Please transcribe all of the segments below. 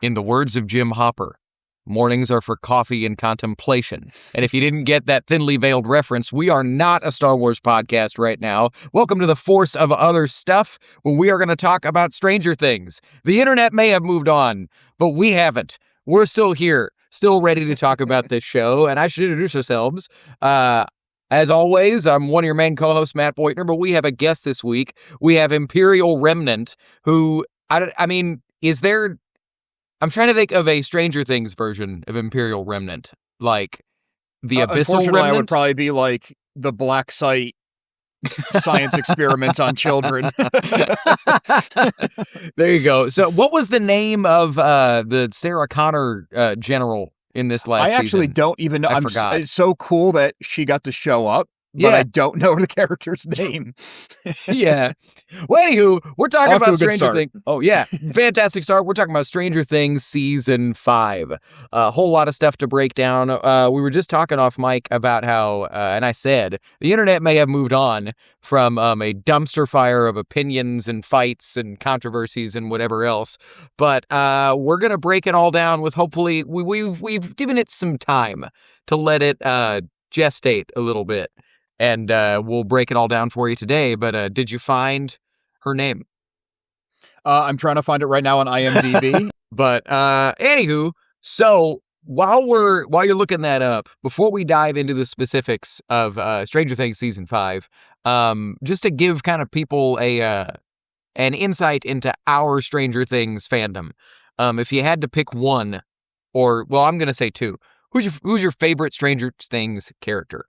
In the words of Jim Hopper, mornings are for coffee and contemplation. And if you didn't get that thinly veiled reference, we are not a Star Wars podcast right now. Welcome to the Force of Other Stuff, where we are going to talk about Stranger Things. The internet may have moved on, but we haven't. We're still here, still ready to talk about this show, and I should introduce ourselves. As always, I'm one of your main co-hosts, Matt Boytner, but we have a guest this week. We have Imperial Remnant, who, I mean, is there... I'm trying to think of a Stranger Things version of Imperial Remnant, like the Abyssal Remnant. I would probably be like the Black Site science experiments on children. There you go. So what was the name of the Sarah Connor general in this last season? I actually don't even know. I forgot. It's so cool that she got to show up. But I don't know the character's name. Yeah. Well, anywho, we're talking about Stranger Things. Oh, yeah. Fantastic start. We're talking about Stranger Things Season 5. A whole lot of stuff to break down. We were just talking off mic about how, and I said, the internet may have moved on from a dumpster fire of opinions and fights and controversies and whatever else. But we're going to break it all down with hopefully, we've given it some time to let it gestate a little bit. And we'll break it all down for you today. But did you find her name? I'm trying to find it right now on IMDb. But anywho, so while you're looking that up, before we dive into the specifics of Stranger Things Season 5, just to give kind of people an insight into our Stranger Things fandom, if you had to pick one, or, well, I'm going to say two, who's your favorite Stranger Things character?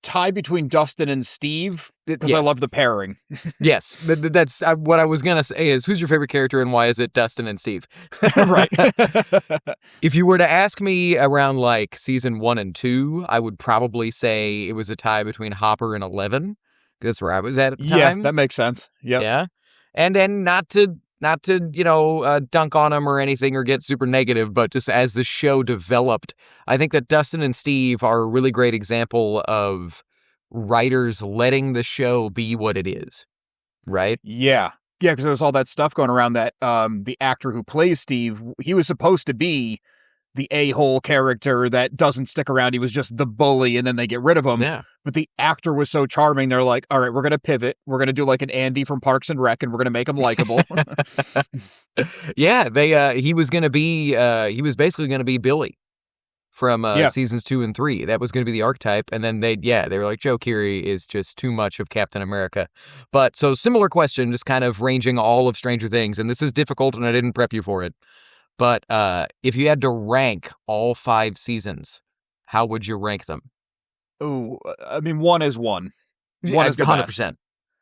Tie between Dustin and Steve, because yes. I love the pairing. Yes, that's what I was going to say is, who's your favorite character and why is it Dustin and Steve? Right. If you were to ask me around like season 1 and 2, I would probably say it was a tie between Hopper and 11. That's where I was at the time. Yeah, that makes sense. Yep. Yeah. And then not to dunk on him or anything or get super negative, but just as the show developed, I think that Dustin and Steve are a really great example of writers letting the show be what it is, right? Yeah. Yeah, because there was all that stuff going around that the actor who plays Steve, he was supposed to be the a-hole character that doesn't stick around. He was just the bully, and then they get rid of him. Yeah. But the actor was so charming, they're like, all right, we're going to pivot. We're going to do like an Andy from Parks and Rec, and we're going to make him likable. Yeah, he was basically going to be Billy from seasons 2 and 3. That was going to be the archetype. And then they were like, Joe Keery is just too much of Captain America. But so similar question, just kind of ranging all of Stranger Things. And this is difficult, and I didn't prep you for it. But if you had to rank all 5 seasons, how would you rank them? Oh, I mean, 1 is 1. 1 is the 100%. Best.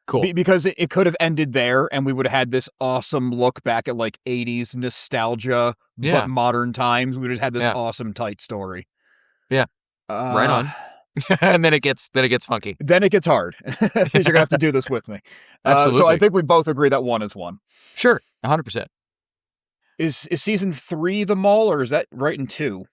Cool. Because it could have ended there, and we would have had this awesome look back at like 80s nostalgia, but modern times. We would have had this awesome tight story. Yeah, right on. And then it gets funky. Then it gets hard. You're gonna have to do this with me. Absolutely. So I think we both agree that 1 is 1. Sure, 100%. Is season 3 the mall, or is that right in 2?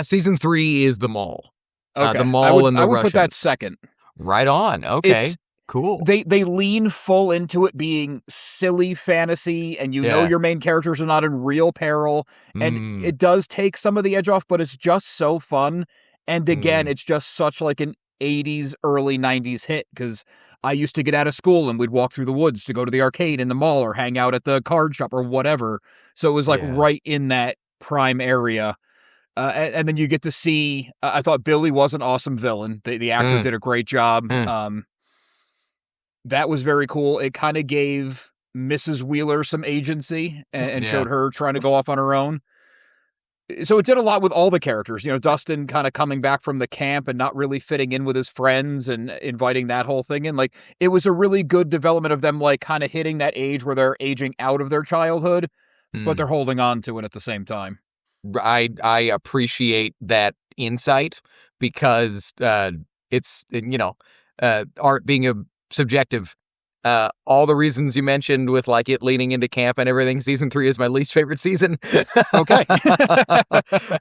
Season 3 is the mall. Okay, the mall and the I would Russians. put that second. Right on. Okay, cool. They lean full into it being silly fantasy, and you know your main characters are not in real peril, and it does take some of the edge off, but it's just so fun. And again, it's just such like an 80s, early 90s hit, because I used to get out of school and we'd walk through the woods to go to the arcade in the mall or hang out at the card shop or whatever. So it was like right in that prime area. And then you get to see, I thought Billy was an awesome villain. The actor did a great job. That was very cool. It kind of gave Mrs. Wheeler some agency and showed her trying to go off on her own. So it did a lot with all the characters. You know, Dustin kind of coming back from the camp and not really fitting in with his friends and inviting that whole thing in. Like, it was a really good development of them, like, kind of hitting that age where they're aging out of their childhood, but they're holding on to it at the same time. I appreciate that insight because it's, art being a subjective. All the reasons you mentioned with like it leaning into camp and everything, season 3 is my least favorite season. Okay.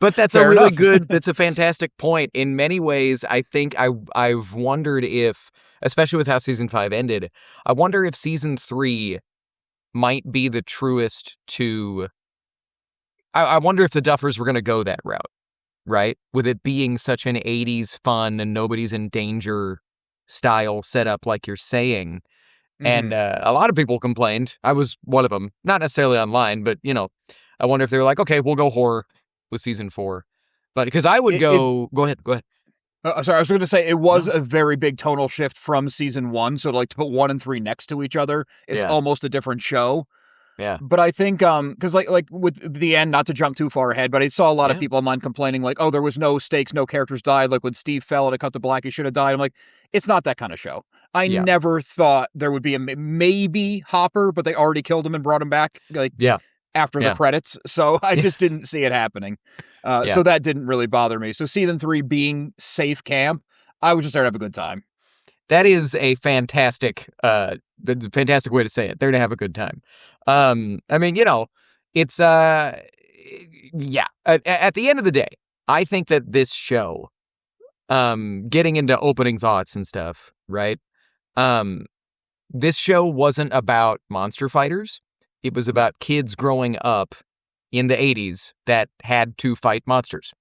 But that's Fair enough. That's a fantastic point. In many ways, I think I've wondered if, especially with how season 5 ended, I wonder if season 3 might be the truest to... I wonder if the Duffers were going to go that route, right? With it being such an 80s fun and nobody's in danger style setup, like you're saying. And a lot of people complained. I was one of them. Not necessarily online, but, I wonder if they were like, okay, we'll go horror with season 4. But because I would go... Go ahead. Sorry, I was going to say, it was a very big tonal shift from season 1. So, to put 1 and 3 next to each other, it's almost a different show. Yeah. But I think, because like with the end, not to jump too far ahead, but I saw a lot of people online complaining, like, oh, there was no stakes, no characters died. Like when Steve fell and it cut to black, he should have died. I'm like, it's not that kind of show. I never thought there would be maybe Hopper, but they already killed him and brought him back after the credits. So I just didn't see it happening. So that didn't really bother me. So season 3 being safe camp, I was just there to have a good time. That is a fantastic, that's a fantastic way to say it. There to have a good time. I mean, it's, at the end of the day, I think that this show, getting into opening thoughts and stuff, right? This show wasn't about monster fighters. It was about kids growing up in the 80s that had to fight monsters.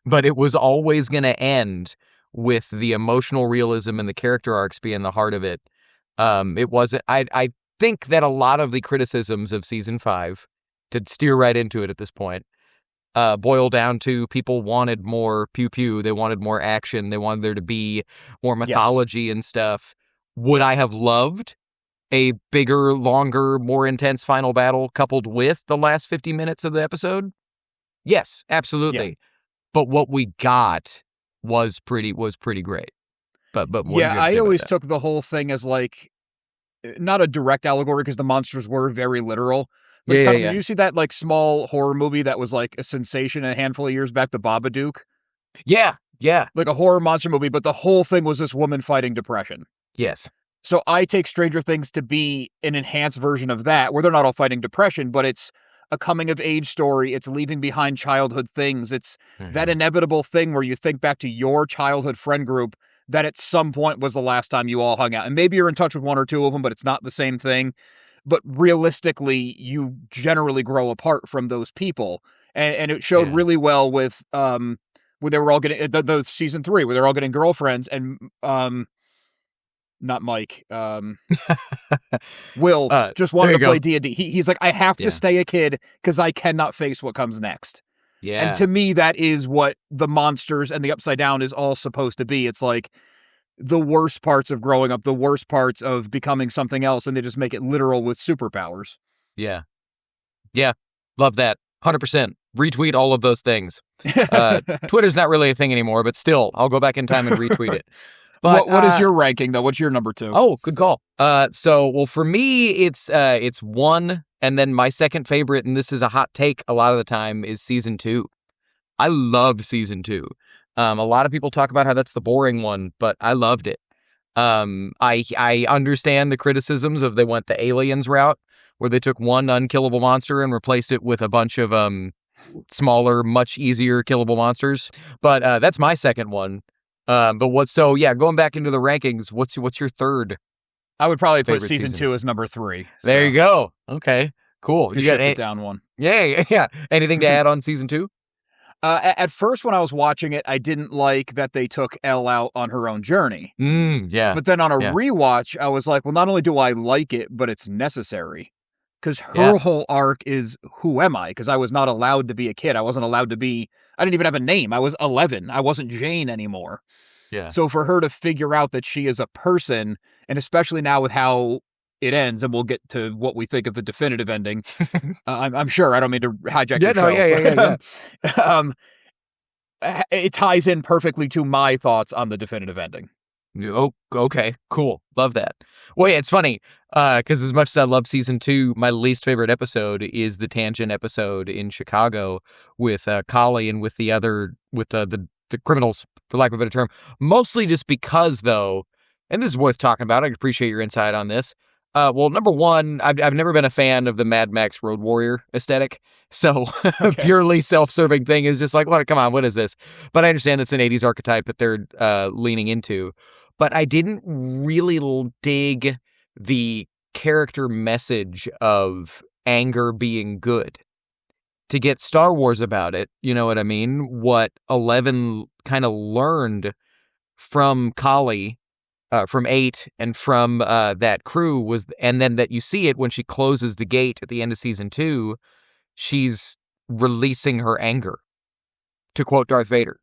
But it was always going to end with the emotional realism and the character arcs being the heart of it. It wasn't... I think that a lot of the criticisms of season 5, to steer right into it at this point, boil down to people wanted more pew-pew, they wanted more action, they wanted there to be more mythology and stuff. Would I have loved a bigger, longer, more intense final battle coupled with the last 50 minutes of the episode? Yes, absolutely. Yeah. But what we got was pretty great. But I always took the whole thing as like not a direct allegory because the monsters were very literal. But did you see that like small horror movie that was like a sensation a handful of years back, The Babadook? Yeah. Like a horror monster movie, but the whole thing was this woman fighting depression. Yes. So I take Stranger Things to be an enhanced version of that, where they're not all fighting depression, but it's a coming-of-age story. It's leaving behind childhood things. It's that inevitable thing where you think back to your childhood friend group that at some point was the last time you all hung out. And maybe you're in touch with one or two of them, but it's not the same thing. But realistically, you generally grow apart from those people. And it showed really well with where they were all getting, the season 3, where they're all getting girlfriends and... not Mike, Will just wanted to play D&D. He's like, I have to stay a kid because I cannot face what comes next. Yeah. And to me, that is what the monsters and the Upside Down is all supposed to be. It's like the worst parts of growing up, the worst parts of becoming something else, and they just make it literal with superpowers. Yeah. Yeah. Love that. 100%. Retweet all of those things. Twitter's not really a thing anymore, but still, I'll go back in time and retweet it. But, what is your ranking, though? What's your number 2? Oh, good call. So for me, it's 1, and then my second favorite, and this is a hot take a lot of the time, is season 2. I love season 2. A lot of people talk about how that's the boring one, but I loved it. I understand the criticisms of they went the Aliens route, where they took one unkillable monster and replaced it with a bunch of smaller, much easier killable monsters. But that's my second one. Going back into the rankings, what's your third? I would probably put season 2 as number 3. There you go. Okay, cool. You got it down one. Yeah. Anything to add on season 2? At first, when I was watching it, I didn't like that they took Elle out on her own journey. Yeah. But then on a rewatch, I was like, well, not only do I like it, but it's necessary. Because her whole arc is, who am I? Because I was not allowed to be a kid. I wasn't allowed to be, I didn't even have a name. I was 11. I wasn't Jane anymore. Yeah. So for her to figure out that she is a person, and especially now with how it ends, and we'll get to what we think of the definitive ending. I'm sure. I don't mean to hijack your show. Yeah. It ties in perfectly to my thoughts on the definitive ending. Oh, okay, cool. Love that. Well, yeah, it's funny, because as much as I love season 2, my least favorite episode is the tangent episode in Chicago with Collie and with the criminals, for lack of a better term. Mostly just because, though, and this is worth talking about, I appreciate your insight on this. Well, number one, I've never been a fan of the Mad Max Road Warrior aesthetic. So purely self-serving thing is just like, what? Come on, what is this? But I understand it's an 80s archetype that they're leaning into. But I didn't really dig the character message of anger being good. To get Star Wars about it, you know what I mean? What Eleven kind of learned from Kali, from 8, and from that crew was, and then that you see it when she closes the gate at the end of season 2, she's releasing her anger. To quote Darth Vader.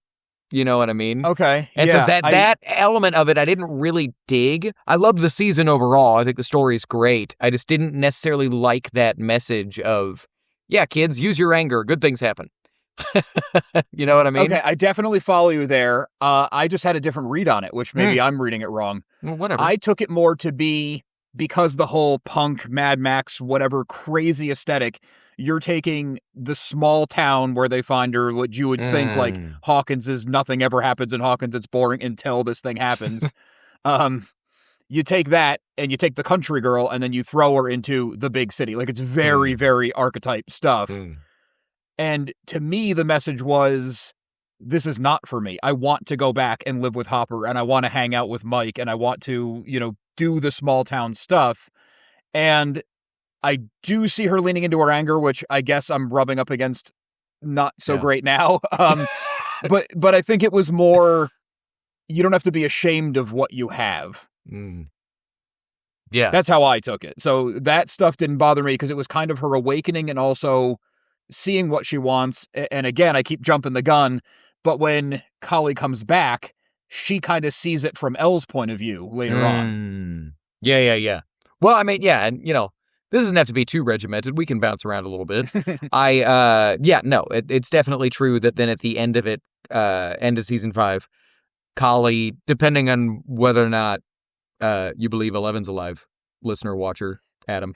You know what I mean? Okay. And so that element of it, I didn't really dig. I loved the season overall. I think the story is great. I just didn't necessarily like that message of, yeah, kids, use your anger. Good things happen. You know what I mean? Okay, I definitely follow you there. I just had a different read on it, which maybe I'm reading it wrong. Well, whatever. I took it more to be, because the whole punk, Mad Max, whatever crazy aesthetic, you're taking the small town where they find her, what you would think like Hawkins is nothing ever happens in Hawkins, it's boring until this thing happens. You take that and you take the country girl and then you throw her into the big city. Like it's very, very archetype stuff. And to me, the message was, this is not for me. I want to go back and live with Hopper and I want to hang out with Mike and I want to, do the small town stuff. And I do see her leaning into her anger, which I guess I'm rubbing up against not so great now. But I think it was more, you don't have to be ashamed of what you have. Yeah. That's how I took it. So that stuff didn't bother me because it was kind of her awakening and also seeing what she wants. And again, I keep jumping the gun, but when Kali comes back, she kind of sees it from Elle's point of view later on. Yeah. Well, I mean, yeah, and this doesn't have to be too regimented. We can bounce around a little bit. It's definitely true that then at the end of it, end of season 5, Kali, depending on whether or not you believe Eleven's alive, listener, watcher, Adam.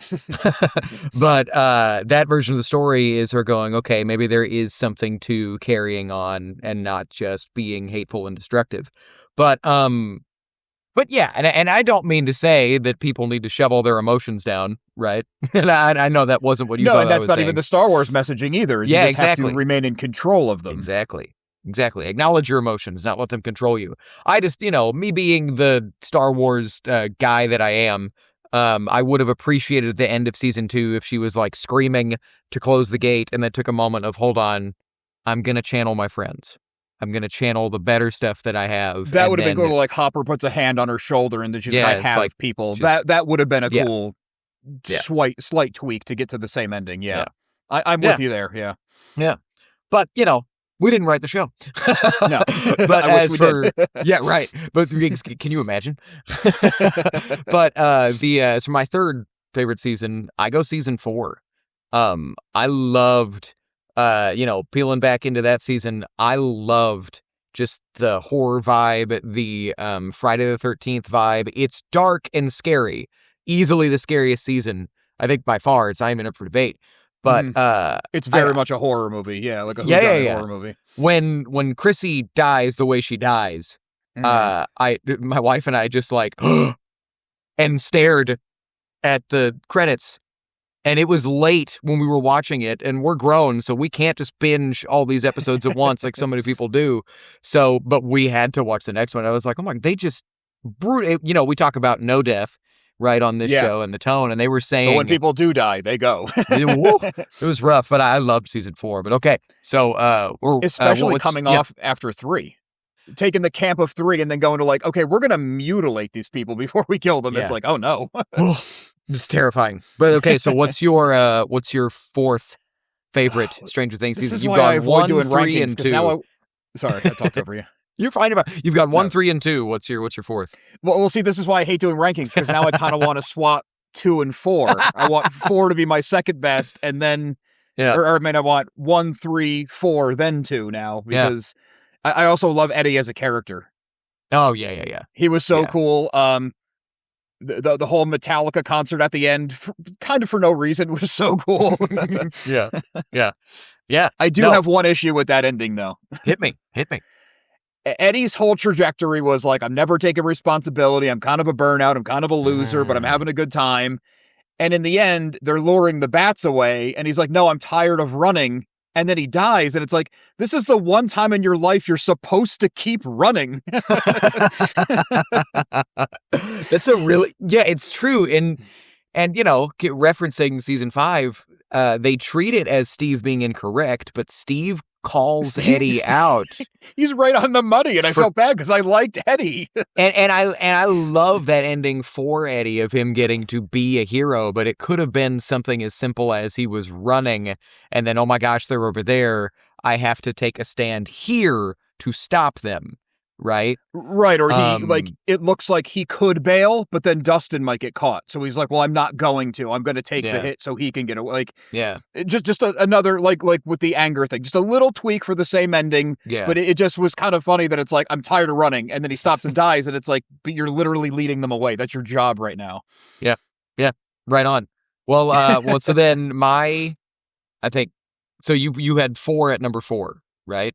But that version of the story is her going, okay, maybe there is something to carrying on and not just being hateful and destructive. But yeah, and I don't mean to say that people need to shovel their emotions down, right? And I know that wasn't what you thought I was saying. No, and that's not even the Star Wars messaging either. You just have to remain in control of them. Exactly. Acknowledge your emotions, not let them control you. I just, me being the Star Wars guy that I am, I would have appreciated at the end of season 2 if she was like screaming to close the gate and then took a moment of, hold on, I'm going to channel my friends. I'm going to channel the better stuff that I have. That would have been cool. Like Hopper puts a hand on her shoulder and then she's like, I have like, people. That would have been a cool slight tweak to get to the same ending. Yeah. I'm with you there. Yeah. Yeah. But, we didn't write the show. No. But as for yeah, right. But can you imagine? But so my third favorite season, I go season 4. I loved peeling back into that season. I loved just the horror vibe, the Friday the 13th vibe. It's dark and scary. Easily the scariest season, I think, by far. It's not even up for debate. But it's very much a horror movie. Yeah, like a whodunit horror movie. When Chrissy dies the way she dies, my wife and I just like and stared at the credits. And it was late when we were watching it, and we're grown, so we can't just binge all these episodes at once like so many people do. So, but we had to watch the next one. I was like, oh my, they just we talk about no death, right, on this show and the tone, and they were saying, but when people do die, they go. It was rough, but I loved season 4. But okay, so especially coming off after 3, taking the camp of 3 and then going to like, okay, we're gonna mutilate these people before we kill them. It's like, oh no. Just terrifying. But okay, so what's your fourth favorite Stranger Things season? You've got 1, 3, and 2. Sorry, I talked over you. You're fine about it. You've got 1, 3, and 2. What's your fourth? Well, we'll see. This is why I hate doing rankings, because now I kind of want to swap 2 and 4. I want 4 to be my second best, and then or I want 1, 3, 4, then 2 now, because I also love Eddie as a character. Oh yeah. He was so cool. The whole Metallica concert at the end, kind of for no reason, was so cool. Yeah. I do have one issue with that ending, though. Hit me. Eddie's whole trajectory was like, I'm never taking responsibility. I'm kind of a burnout. I'm kind of a loser, but I'm having a good time. And in the end, they're luring the bats away. And he's like, no, I'm tired of running. And then he dies. And it's like, this is the one time in your life you're supposed to keep running. That's a really, it's true. And And, referencing season 5, they treat it as Steve being incorrect, but Steve calls Eddie out. He's right on the money, and I felt bad because I liked Eddie. and I love that ending for Eddie of him getting to be a hero, but it could have been something as simple as he was running, and then, oh my gosh, they're over there. I have to take a stand here to stop them. Right? Right, or he, it looks like he could bail, but then Dustin might get caught. So he's like, well, I'm not going to. I'm going to take the hit so he can get away. Just another, like with the anger thing, just a little tweak for the same ending. Yeah. But it just was kind of funny that it's like, I'm tired of running, and then he stops and dies, and it's like, but you're literally leading them away. That's your job right now. Yeah. Yeah. Right on. Well, so then I think, so you had 4 at number 4, right?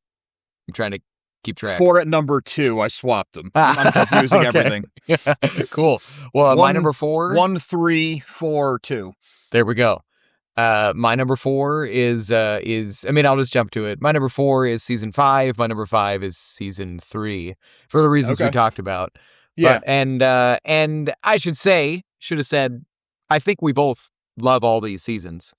I'm trying to keep track. 4 at number 2. I swapped them. I'm confusing everything. Cool. Well, my number 4. 1, 3, 4, 2. There we go. My number 4 is I'll just jump to it. My number 4 is season 5. My number 5 is season 3 for the reasons we talked about. Yeah. But, and I should have said, I think we both love all these seasons.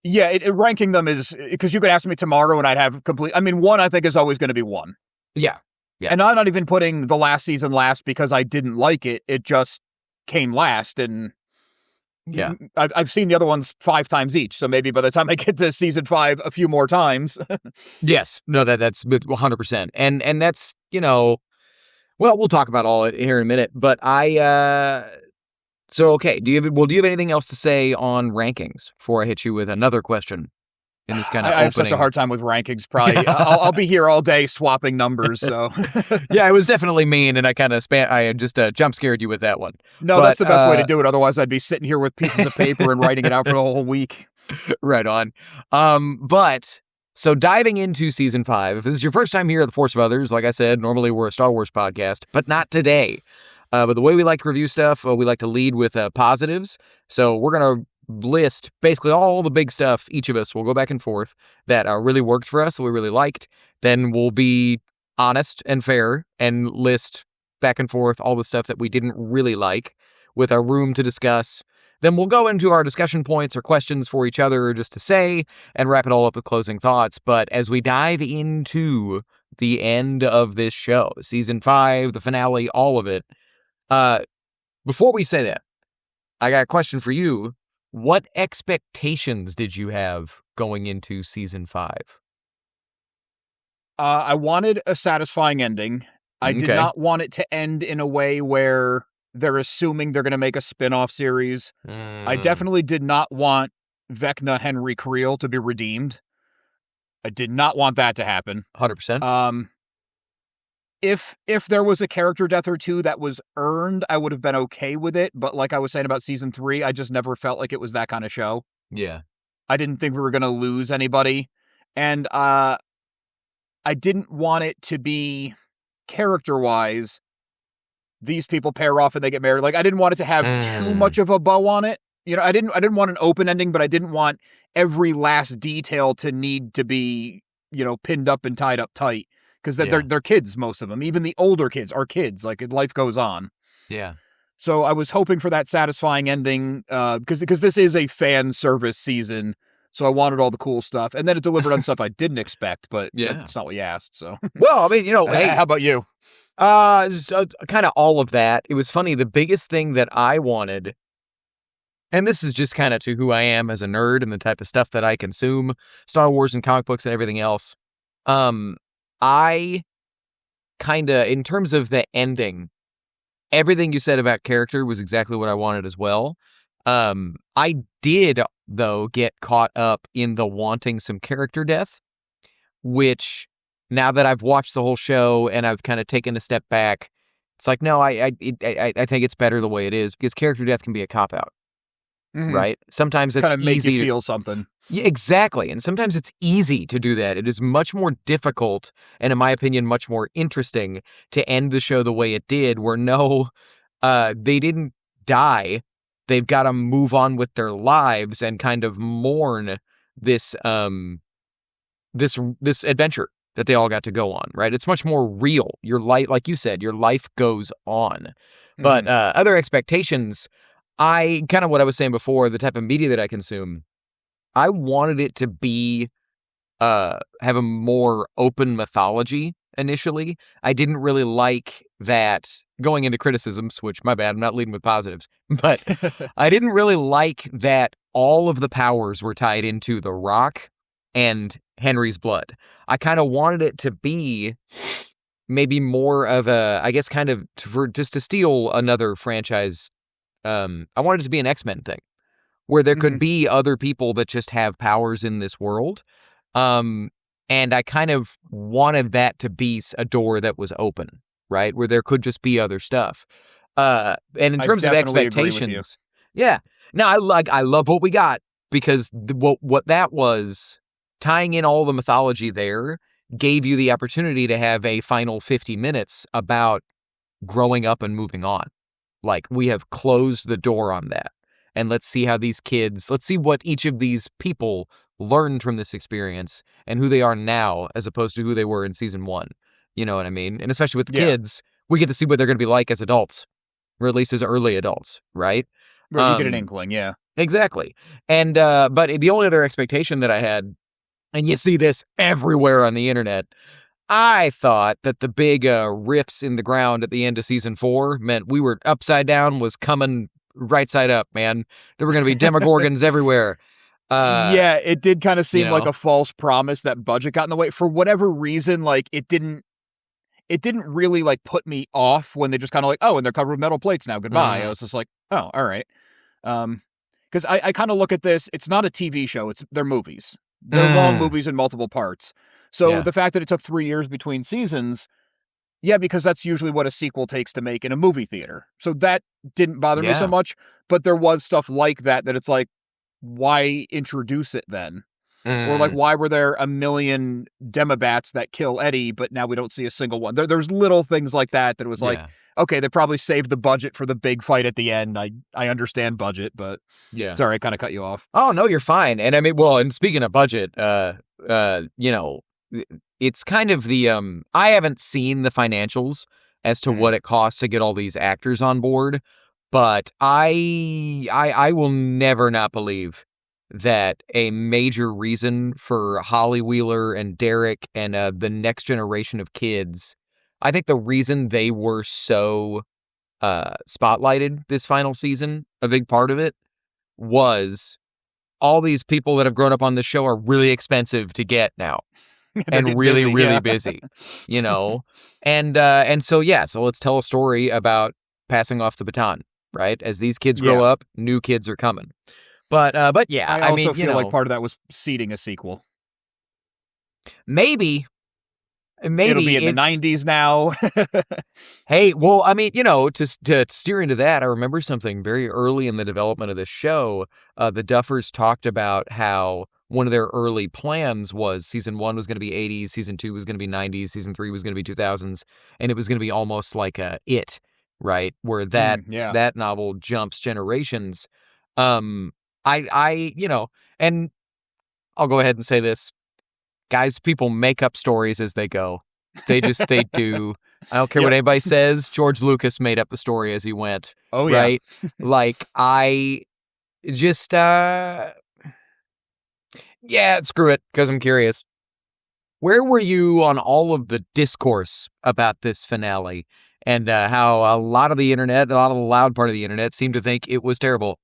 Yeah, ranking them is, because you could ask me tomorrow and I'd have complete, 1 I think is always going to be 1. Yeah. Yeah. And I'm not even putting the last season last because I didn't like it. It just came last, and I've seen the other ones 5 times each. So maybe by the time I get to season 5 a few more times. Yes. No, that's 100%. And that's, well, we'll talk about all it here in a minute, but so okay, do you have anything else to say on rankings before I hit you with another question? In this kind of I have such a hard time with rankings. Probably, I'll be here all day swapping numbers. So, yeah, it was definitely mean, and I kind of I just jump scared you with that one. No, that's the best way to do it. Otherwise, I'd be sitting here with pieces of paper and writing it out for the whole week. Right on. But so diving into season 5, if this is your first time here at the Force of Others, like I said, normally we're a Star Wars podcast, but not today. But the way we like to review stuff, we like to lead with positives. So we're going to list basically all the big stuff. Each of us will go back and forth that really worked for us, that we really liked. Then we'll be honest and fair and list back and forth all the stuff that we didn't really like with our room to discuss. Then we'll go into our discussion points or questions for each other just to say and wrap it all up with closing thoughts. But as we dive into the end of this show, season 5, the finale, all of it, before we say that, I got a question for you. What expectations did you have going into season 5? I wanted a satisfying ending. I did not want it to end in a way where they're assuming they're going to make a spin-off series. I definitely did not want Vecna Henry Creel to be redeemed. I did not want that to happen. 100%. If there was a character death or two that was earned, I would have been okay with it. But like I was saying about season 3, I just never felt like it was that kind of show. Yeah. I didn't think we were going to lose anybody. And I didn't want it to be character-wise, these people pair off and they get married. Like, I didn't want it to have too much of a bow on it. I didn't want an open ending, but I didn't want every last detail to need to be, pinned up and tied up tight. Because they're kids, most of them. Even the older kids are kids. Like, life goes on. Yeah. So I was hoping for that satisfying ending because this is a fan service season. So I wanted all the cool stuff. And then it delivered on stuff I didn't expect, but that's not what you asked. So, well, hey, how about you? Kind of all of that. It was funny. The biggest thing that I wanted, and this is just kind of to who I am as a nerd and the type of stuff that I consume, Star Wars and comic books and everything else. I kind of, in terms of the ending, everything you said about character was exactly what I wanted as well. I did, though, get caught up in the wanting some character death, which now that I've watched the whole show and I've kind of taken a step back, it's like, no, I think it's better the way it is because character death can be a cop-out. Right? Sometimes it's kind of easy make you feel something. Yeah, exactly. And sometimes it's easy to do that. It is much more difficult and, in my opinion, much more interesting to end the show the way it did, where they didn't die. They've got to move on with their lives and kind of mourn this this adventure that they all got to go on, right? It's much more real. Your life, like you said, your life goes on. But other expectations, I kind of what I was saying before, the type of media that I consume, I wanted it to be have a more open mythology initially. I didn't really like that going into criticisms, which my bad, I'm not leading with positives, but I didn't really like that all of the powers were tied into The Rock and Henry's blood. I kind of wanted it to be maybe more of a, I guess, kind of just to steal another franchise. I wanted it to be an X-Men thing where there could be other people that just have powers in this world. And I kind of wanted that to be a door that was open, right? Where there could just be other stuff. And in terms of expectations, yeah. No, I love what we got because what that was, tying in all the mythology there gave you the opportunity to have a final 50 minutes about growing up and moving on. Like, we have closed the door on that. And let's see how let's see what each of these people learned from this experience and who they are now as opposed to who they were in season 1. You know what I mean? And especially with the kids, we get to see what they're going to be like as adults, or at least as early adults, right? Where you get an inkling, yeah. Exactly. And but the only other expectation that I had, and you see this everywhere on the internet, I thought that the big rifts in the ground at the end of season 4 meant we were upside down was coming right side up, man. There were going to be Demogorgons everywhere. Yeah, it did kind of seem like a false promise that budget got in the way. For whatever reason, like, it didn't really, like, put me off when they just kind of like, oh, and they're covered with metal plates now, goodbye. I was just like, oh, all right. Because I kind of look at this, it's not a TV show, they're movies. They're long movies in multiple parts. So the fact that it took 3 years between seasons, yeah, because that's usually what a sequel takes to make in a movie theater. So that didn't bother me so much, but there was stuff like that it's like, why introduce it then? Or like, why were there a million Demobats that kill Eddie, but now we don't see a single one? There's little things like that it was like, okay, they probably saved the budget for the big fight at the end. I understand budget, but sorry, I kind of cut you off. Oh, no, you're fine. And I mean, well, and speaking of budget, you know, it's kind of the, I haven't seen the financials as to what it costs to get all these actors on board, but I will never not believe that a major reason for Holly Wheeler and Derek and the next generation of kids, I think the reason they were so spotlighted this final season, a big part of it, was all these people that have grown up on this show are really expensive to get now. And really, really busy, you know? And so let's tell a story about passing off the baton, right? As these kids grow up, new kids are coming. But yeah, I also feel like part of that was seeding a sequel. Maybe it'll be in the 90s now. Hey, well, I mean, you know, to steer into that, I remember something very early in the development of this show. The Duffers talked about how one of their early plans was season 1 was going to be 80s, season 2 was going to be 90s, season 3 was going to be 2000s, and it was going to be almost like It, right? Where that novel jumps generations. I you know, and I'll go ahead and say this. Guys, people make up stories as they go. They do. I don't care what anybody says. George Lucas made up the story as he went. Oh, yeah. Right? Like, I just, screw it, because I'm curious. Where were you on all of the discourse about this finale and how a lot of the internet, a lot of the loud part of the internet seemed to think it was terrible?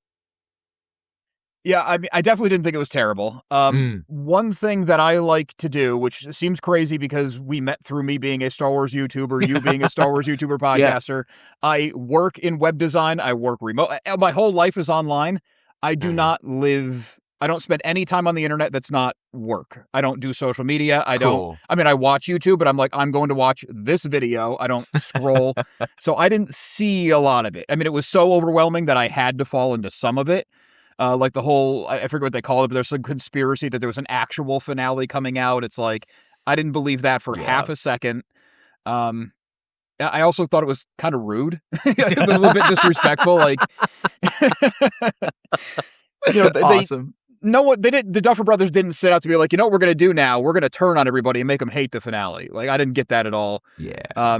Yeah, I mean, I definitely didn't think it was terrible. One thing that I like to do, which seems crazy because we met through me being a Star Wars YouTuber, you being a Star Wars YouTuber podcaster. I work in web design. I work remote. My whole life is online. I do not I don't spend any time on the internet that's not work. I don't do social media. I watch YouTube, but I'm like, I'm going to watch this video. I don't scroll. So I didn't see a lot of it. I mean, it was so overwhelming that I had to fall into some of it. Like the whole, I forget what they call it, but there's some conspiracy that there was an actual finale coming out. It's like, I didn't believe that for half a second. I also thought it was kind of rude, a little bit disrespectful. Like, you know, awesome. The Duffer Brothers didn't set out to be like, you know what we're going to do now? We're going to turn on everybody and make them hate the finale. Like, I didn't get that at all. Yeah.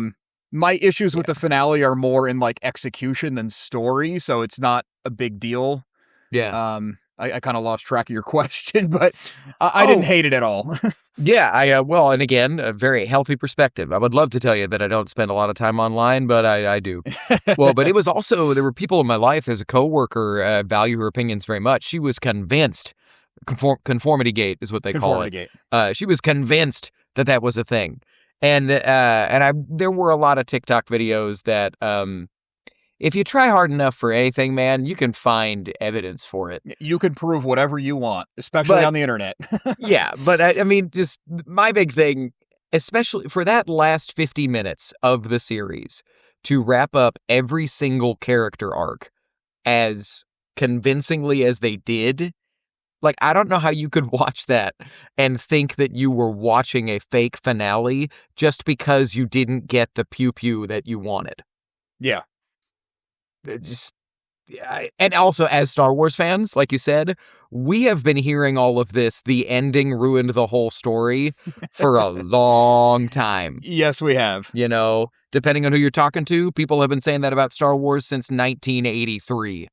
My issues with the finale are more in like execution than story. So it's not a big deal. Yeah. I kind of lost track of your question, but I didn't hate it at all. Yeah, well, and again, a very healthy perspective. I would love to tell you that I don't spend a lot of time online, but I do. Well, but it was also, there were people in my life as a coworker, value her opinions very much. She was convinced, conformity gate is what they call it. She was convinced that was a thing. And there were a lot of TikTok videos that, if you try hard enough for anything, man, you can find evidence for it. You can prove whatever you want, especially on the internet. Yeah, but I mean, just my big thing, especially for that last 50 minutes of the series, to wrap up every single character arc as convincingly as they did, like, I don't know how you could watch that and think that you were watching a fake finale just because you didn't get the pew-pew that you wanted. Yeah. And also, as Star Wars fans, like you said, we have been hearing all of this, the ending ruined the whole story, for a long time. Yes, we have. You know, depending on who you're talking to, people have been saying that about Star Wars since 1983.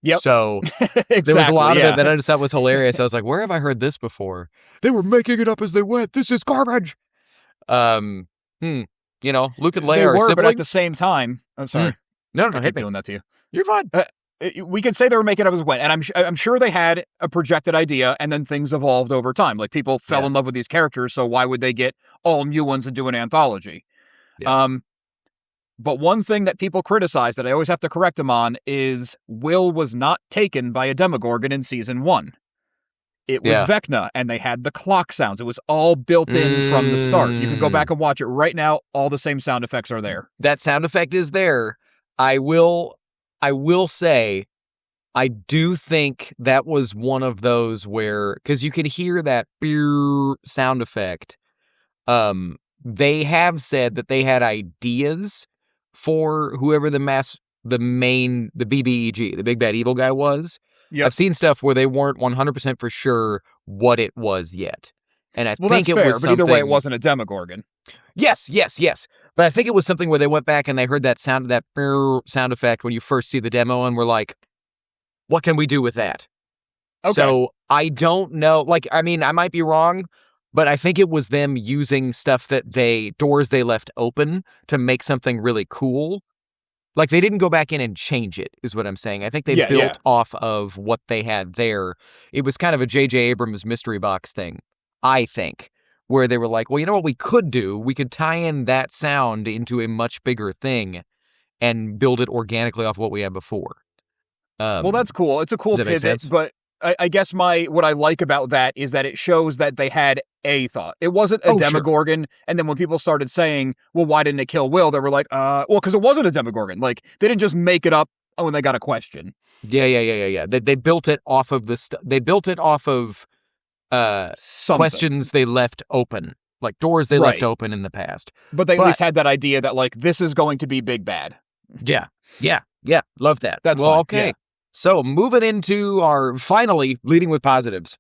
Yep. So exactly, there was a lot of it that I just thought was hilarious. I was like, where have I heard this before? They were making it up as they went. This is garbage. You know, Luke and Leia are siblings. But at the same time, I'm sorry. No, I keep doing that to you. You're fine. We can say they were making it up as it went, and I'm sure they had a projected idea, and then things evolved over time. Like, people fell in love with these characters, so why would they get all new ones and do an anthology? Yeah. But one thing that people criticize that I always have to correct them on is Will was not taken by a Demogorgon in season 1. It was Vecna, and they had the clock sounds. It was all built in from the start. You can go back and watch it right now. All the same sound effects are there. That sound effect is there. I will say, I do think that was one of those where, because you could hear that beer sound effect. They have said that they had ideas for whoever the BBEG, the Big Bad Evil guy was. Yep. I've seen stuff where they weren't 100% for sure what it was yet. And I think it was something... But either way, it wasn't a Demogorgon. Yes. But I think it was something where they went back and they heard that sound effect when you first see the demo, and were like, what can we do with that? Okay. So I don't know. Like, I mean, I might be wrong, but I think it was them using stuff doors they left open to make something really cool. Like, they didn't go back in and change it, is what I'm saying. I think they built off of what they had there. It was kind of a J.J. Abrams mystery box thing, I think, where they were like, well, you know what we could do? We could tie in that sound into a much bigger thing and build it organically off what we had before. Well, that's cool. It's a cool pivot, but I guess what I like about that is that it shows that they had a thought. It wasn't a Demogorgon, sure. And then when people started saying, well, why didn't it kill Will? They were like, well, because it wasn't a Demogorgon. Like, they didn't just make it up when they got a question. Yeah. They built it off of they built it off of questions they left open, like doors they left open in the past. But they at least had that idea that, like, this is going to be big bad. Yeah. Love that. That's well, fine. Okay. Yeah. So moving into our finally leading with positives.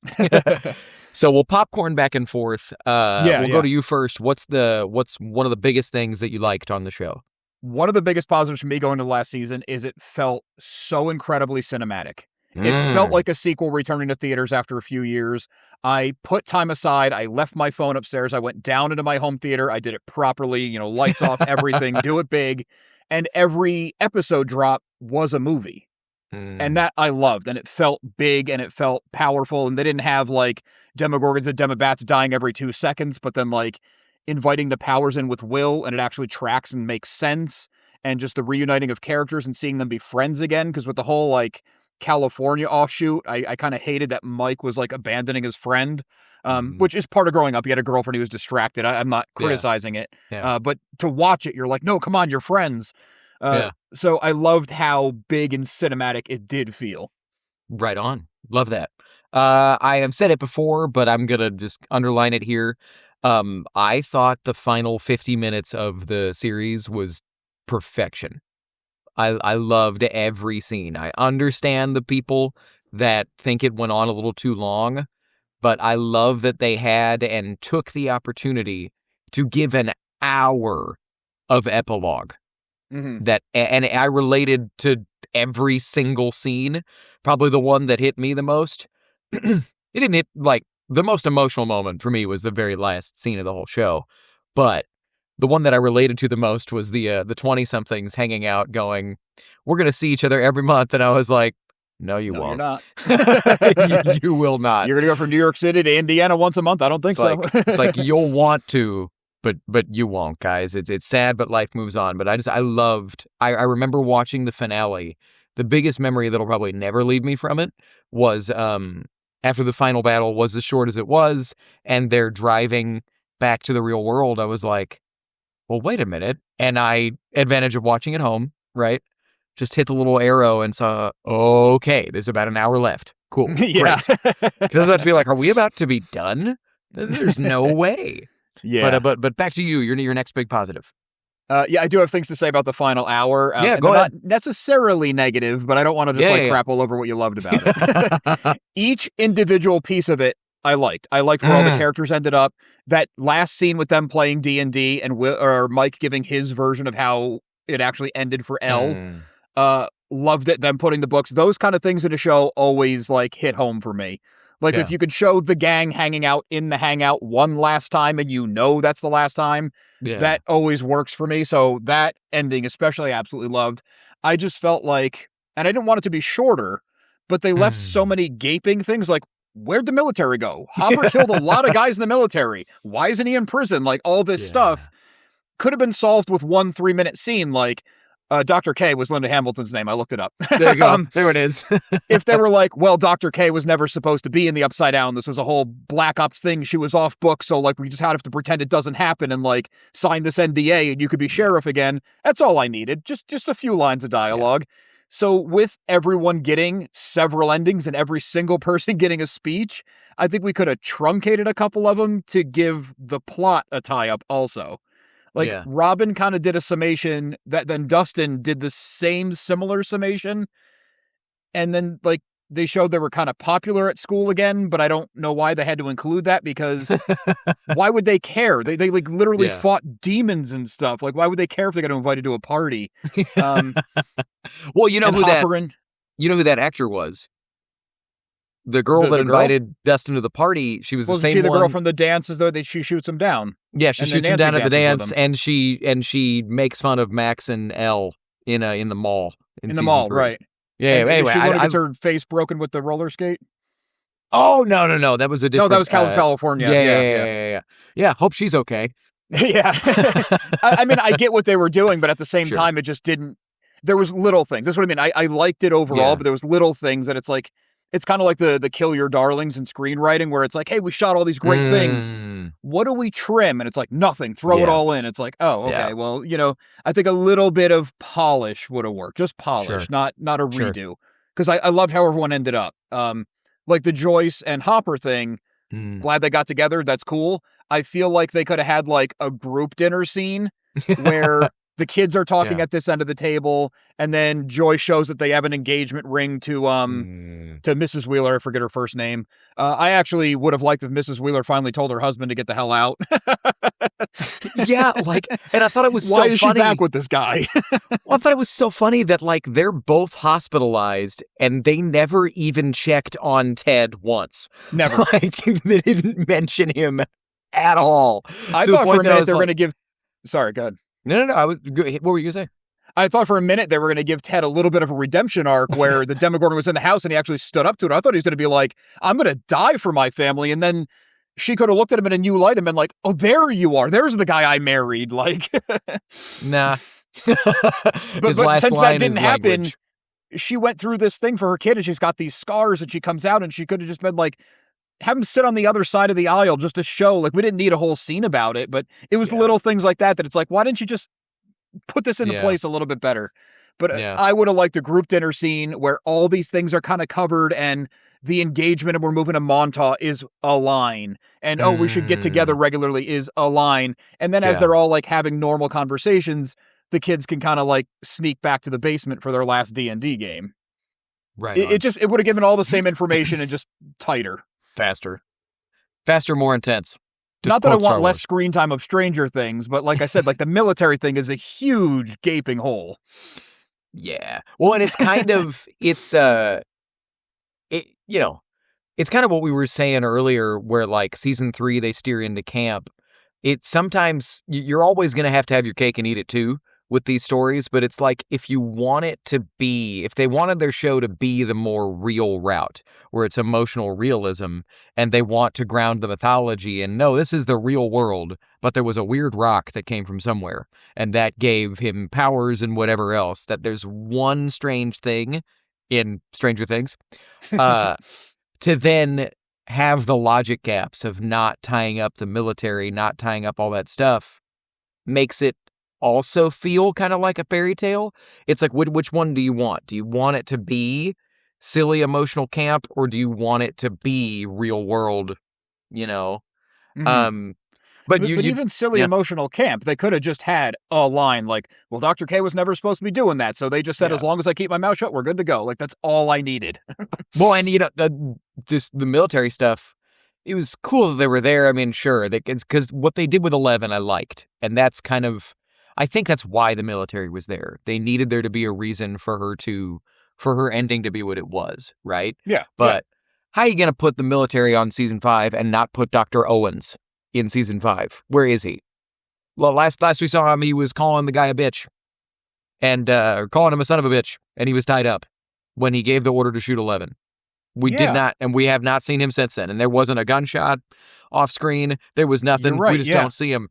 So we'll popcorn back and forth. We'll go to you first. What's one of the biggest things that you liked on the show? One of the biggest positives for me going to last season is it felt so incredibly cinematic. It felt like a sequel returning to theaters after a few years. I put time aside. I left my phone upstairs. I went down into my home theater. I did it properly, lights off, everything, do it big. And every episode drop was a movie. And that I loved. And it felt big and it felt powerful. And they didn't have, like, Demogorgons and Demobats dying every 2 seconds, but then, like, inviting the powers in with Will, and it actually tracks and makes sense. And just the reuniting of characters and seeing them be friends again. Because with the whole, like, California offshoot, I kind of hated that Mike was, like, abandoning his friend, which is part of growing up. He had a girlfriend, he was distracted. I'm not criticizing it. Yeah. But to watch it, you're like, no, come on, you're friends. So I loved how big and cinematic it did feel. Right on. Love that. I have said it before, but I'm going to just underline it here. I thought the final 50 minutes of the series was perfection. I loved every scene. I understand the people that think it went on a little too long, but I love that they had and took the opportunity to give an hour of epilogue. and I related to every single scene. Probably the one that hit me the most. It didn't hit, like, the most emotional moment for me was the very last scene of the whole show. But the one that I related to the most was the 20-somethings hanging out going, we're going to see each other every month. And I was like, no, you won't. You're not. you will not. You're going to go from New York City to Indiana once a month? I don't think so. It's like you'll want to, but you won't, guys. It's sad, but life moves on. But I remember watching the finale. The biggest memory that'll probably never leave me from it was after the final battle was as short as it was, and they're driving back to the real world. I was like, well, wait a minute. And advantage of watching at home, right? Just hit the little arrow and saw, okay, there's about an hour left. Cool. Yeah. Great. Because I was about to be like, are we about to be done? There's no way. Yeah. But back to you, your next big positive. Yeah, I do have things to say about the final hour. Yeah, go ahead. Not necessarily negative, but I don't want to just crap all over what you loved about it. Each individual piece of it, I liked. I liked where all the characters ended up. That last scene with them playing D&D and Mike giving his version of how it actually ended for Elle. Loved it. Them putting the books. Those kind of things in a show always like hit home for me. Like if you could show the gang hanging out in the hangout one last time and you know that's the last time, that always works for me. So that ending especially I absolutely loved. I just felt like, and I didn't want it to be shorter, but they left so many gaping things like, where'd the military go? Hopper killed a lot of guys in the military. Why isn't he in prison? Like all this stuff could have been solved with 1 3-minute scene. Like Dr. K was Linda Hamilton's name. I looked it up. There you go. There it is. If they were like, well, Dr. K was never supposed to be in the Upside Down. This was a whole Black Ops thing. She was off book. So like we just have to pretend it doesn't happen and like sign this NDA and you could be sheriff again. That's all I needed. Just a few lines of dialogue. Yeah. So with everyone getting several endings and every single person getting a speech, I think we could have truncated a couple of them to give the plot a tie-up also. Like Robin kind of did a summation that then Dustin did the same similar summation. And then like they showed they were kind of popular at school again, but I don't know why they had to include that because why would they care? They like literally fought demons and stuff. Like why would they care if they got invited to a party? Well, you know who that actor was? The girl that invited Dustin to the party, she was the same one. Was she the girl from the dances, though? She shoots him down. Yeah, she shoots him down at the dance, and she makes fun of Max and Elle in the mall. In the mall, 3. Right. Yeah, anyway. She gets her face broken with the roller skate? Oh, no. That was a different... No, that was California. Yeah, hope she's okay. Yeah. I mean, I get what they were doing, but at the same time, it just didn't... There was little things. That's what I mean. I liked it overall, but there was little things that it's like... It's kind of like the kill your darlings in screenwriting where it's like, hey, we shot all these great things. What do we trim? And it's like, nothing. Throw it all in. It's like, oh, okay. Well, I think a little bit of polish would have worked. Just polish, not a redo. Because I loved how everyone ended up. Like the Joyce and Hopper thing, glad they got together. That's cool. I feel like they could have had like a group dinner scene where... The kids are talking at this end of the table, and then Joy shows that they have an engagement ring to Mrs. Wheeler. I forget her first name. I actually would have liked if Mrs. Wheeler finally told her husband to get the hell out. And I thought it was so funny. Why is she back with this guy? Well, I thought it was so funny that, like, they're both hospitalized, and they never even checked on Ted once. Never. Like, they didn't mention him at all. I thought for a minute they were going to give... Sorry, go ahead. No. What were you going to say? I thought for a minute they were going to give Ted a little bit of a redemption arc where the Demogorgon was in the house and he actually stood up to it. I thought he was going to be like, I'm going to die for my family. And then she could have looked at him in a new light and been like, oh, there you are. There's the guy I married. Like, nah. but since that didn't happen, she went through this thing for her kid and she's got these scars and she comes out and she could have just been like, have him sit on the other side of the aisle just to show, like, we didn't need a whole scene about it, but it was little things like that it's like, why didn't you just put this into place a little bit better? But I would have liked a group dinner scene where all these things are kind of covered and the engagement and we're moving to Montauk is a line. And, we should get together regularly is a line. And then as they're all like having normal conversations, the kids can kind of like sneak back to the basement for their last D&D game. Right. It would have given all the same information and just tighter. Faster, more intense. Not that I want less screen time of Stranger Things, but like I said, like the military thing is a huge gaping hole. Yeah. Well, and it's kind of, it's kind of what we were saying earlier, where like season 3, they steer into camp. It's sometimes you're always going to have your cake and eat it too with these stories, but it's like if they wanted their show to be the more real route, where it's emotional realism, and they want to ground the mythology, and no, this is the real world, but there was a weird rock that came from somewhere, and that gave him powers and whatever else, that there's one strange thing in Stranger Things, to then have the logic gaps of not tying up the military, not tying up all that stuff, makes it also feel kind of like a fairy tale. It's like, which one do you want? Do you want it to be silly emotional camp, or do you want it to be real world, Mm-hmm. But even silly emotional camp, they could have just had a line like, well, Dr. K was never supposed to be doing that, so they just said, as long as I keep my mouth shut, we're good to go. Like, that's all I needed. Well, and just the military stuff, it was cool that they were there. I mean, sure, because what they did with 11, I liked, and that's kind of, I think that's why the military was there. They needed there to be a reason for her ending to be what it was, right? Yeah. But how are you going to put the military on season 5 and not put Dr. Owens in season 5? Where is he? Well, last we saw him, he was calling the guy a bitch, and calling him a son of a bitch, and he was tied up when he gave the order to shoot 11. We did not, and we have not seen him since then. And there wasn't a gunshot off screen. There was nothing. Right, we just don't see him.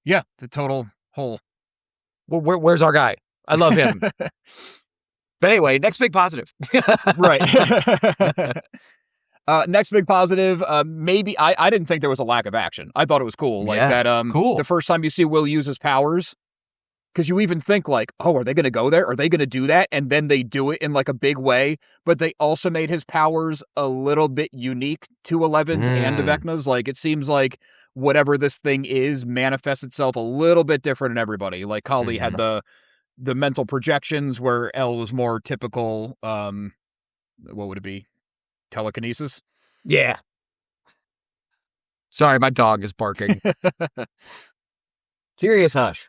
Yeah, the total hole. Well, where's our guy? I love him. But anyway, next big positive. Right. Next big positive, maybe, I didn't think there was a lack of action. I thought it was cool. Like that, cool. The first time you see Will use his powers, because you even think like, oh, are they going to go there? Are they going to do that? And then they do it in like a big way. But they also made his powers a little bit unique to 11's and to Vecna's. Like, it seems like whatever this thing is manifests itself a little bit different in everybody. Like Kali had the mental projections, where Elle was more typical, what would it be? Telekinesis? Yeah. Sorry, my dog is barking. Serious hush.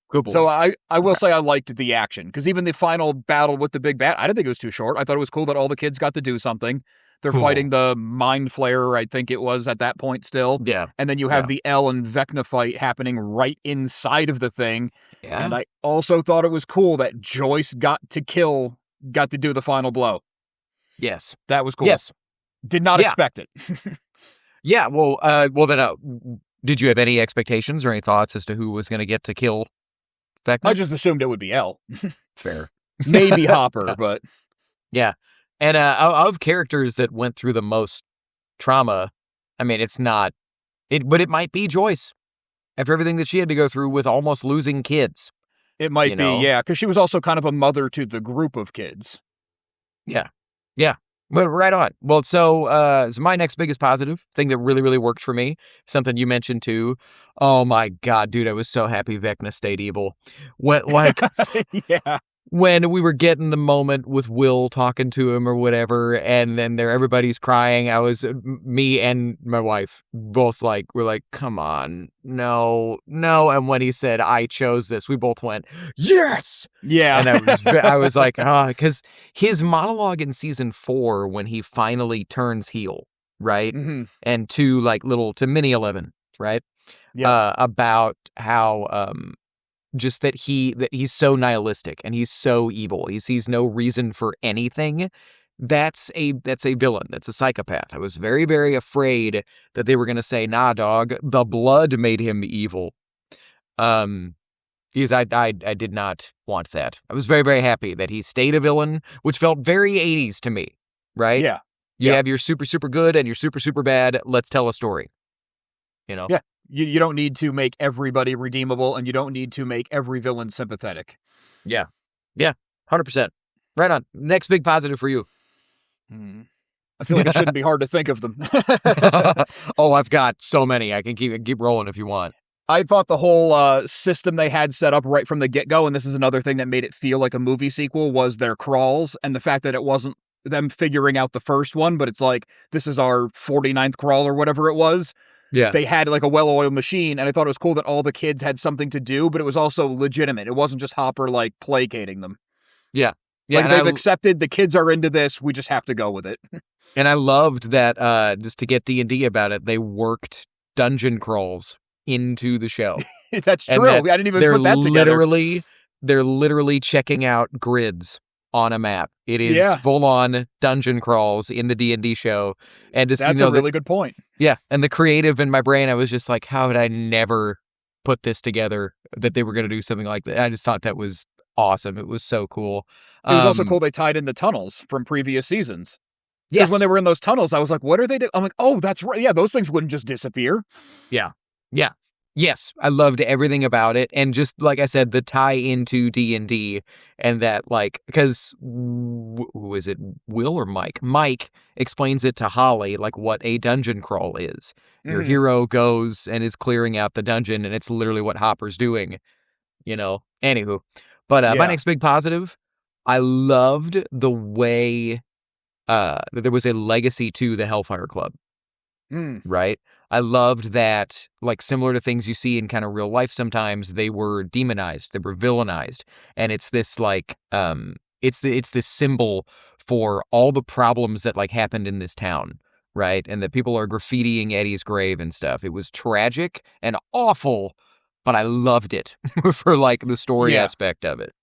Good boy. So I will say I liked the action, because even the final battle with the big bat, I didn't think it was too short. I thought it was cool that all the kids got to do something. They're fighting the Mind Flayer, I think it was at that point still. Yeah. And then you have the Elle and Vecna fight happening right inside of the thing. Yeah. And I also thought it was cool that Joyce got to do the final blow. Yes. That was cool. Yes. Did not expect it. Yeah, well, then, did you have any expectations or any thoughts as to who was going to get to kill Vecna? I just assumed it would be Elle. Fair. Maybe Hopper, but... Yeah. And of characters that went through the most trauma, I mean, but it might be Joyce. After everything that she had to go through with almost losing kids. It might be, yeah, because she was also kind of a mother to the group of kids. Yeah. Yeah. But right on. Well, so my next biggest positive thing that really, really worked for me, something you mentioned too. Oh my God, dude, I was so happy Vecna stayed evil. Yeah. When we were getting the moment with Will talking to him or whatever, and then everybody's crying, me and my wife both we're like, come on, no. And when he said, I chose this, we both went, yes! Yeah. And I was like, because his monologue in season 4, when he finally turns heel, right? Mm-hmm. And to mini 11, right? Yeah. About how, just that he's so nihilistic and he's so evil. He sees no reason for anything. That's a villain. That's a psychopath. I was very, very afraid that they were going to say, nah, dog, the blood made him evil. Because I did not want that. I was very, very happy that he stayed a villain, which felt very 80s to me, right? Yeah. You have your super, super good and your super, super bad. Let's tell a story. Yeah. You don't need to make everybody redeemable, and you don't need to make every villain sympathetic. Yeah. Yeah. 100%. Right on. Next big positive for you. I feel like it shouldn't be hard to think of them. Oh, I've got so many. I can keep rolling if you want. I thought the whole system they had set up right from the get-go, and this is another thing that made it feel like a movie sequel, was their crawls, and the fact that it wasn't them figuring out the first one, but it's like, this is our 49th crawl or whatever it was. they had like a well-oiled machine, and I thought it was cool that all the kids had something to do, but it was also legitimate. It wasn't just Hopper like placating them. Yeah. Like they've accepted the kids are into this, we just have to go with it. And I loved that, just to get D&D about it, they worked dungeon crawls into the show. That's true. I didn't even put that together. They're literally checking out grids on a map. It is full-on dungeon crawls in the D&D show. And just, that's a really good point. Yeah, and the creative in my brain, I was just like, how would I never put this together, that they were going to do something like that? I just thought that was awesome. It was so cool. It was also cool they tied in the tunnels from previous seasons. Yes. Because when they were in those tunnels, I was like, what are they doing? I'm like, oh, that's right. Yeah, those things wouldn't just disappear. Yeah. Yeah. Yes, I loved everything about it. And just, like I said, the tie into D&D and that, like, because, who is it, Will or Mike? Mike explains it to Holly, like, what a dungeon crawl is. Your hero goes and is clearing out the dungeon, and it's literally what Hopper's doing, you know? Anywho. But my next big positive, I loved the way there was a legacy to the Hellfire Club, right? I loved that, like, similar to things you see in kind of real life sometimes, they were demonized, they were villainized, and it's this, like, it's this symbol for all the problems that, like, happened in this town, right? And that people are graffitiing Eddie's grave and stuff. It was tragic and awful, but I loved it for, like, the story aspect of it.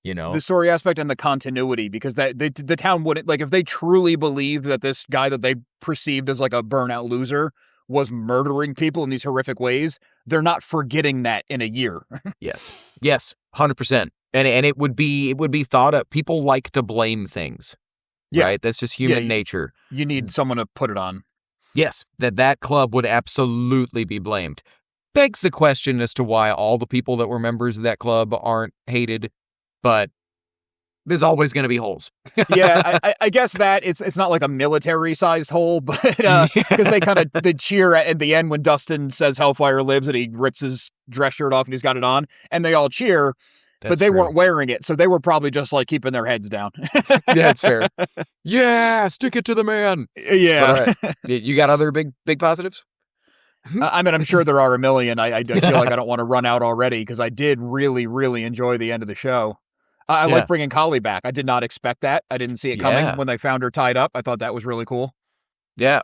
You know, the story aspect and the continuity, because the town wouldn't, like, if they truly believed that this guy that they perceived as like a burnout loser was murdering people in these horrific ways, they're not forgetting that in a year. Yes, 100%. And it would be thought of. People like to blame things, right? That's just human nature. You need someone to put it on. Yes, that club would absolutely be blamed. Begs the question as to why all the people that were members of that club aren't hated. But there's always going to be holes. I guess that it's not like a military-sized hole, but because they cheer at the end when Dustin says Hellfire lives and he rips his dress shirt off and he's got it on, and they all cheer, but they weren't wearing it, so they were probably just like keeping their heads down. That's fair. Yeah, stick it to the man. Yeah. But, you got other big positives? I mean, I'm sure there are a million. I feel like I don't want to run out already because I did really, really enjoy the end of the show. I like bringing Kali back. I did not expect that. I didn't see it coming when they found her tied up. I thought that was really cool. Yeah,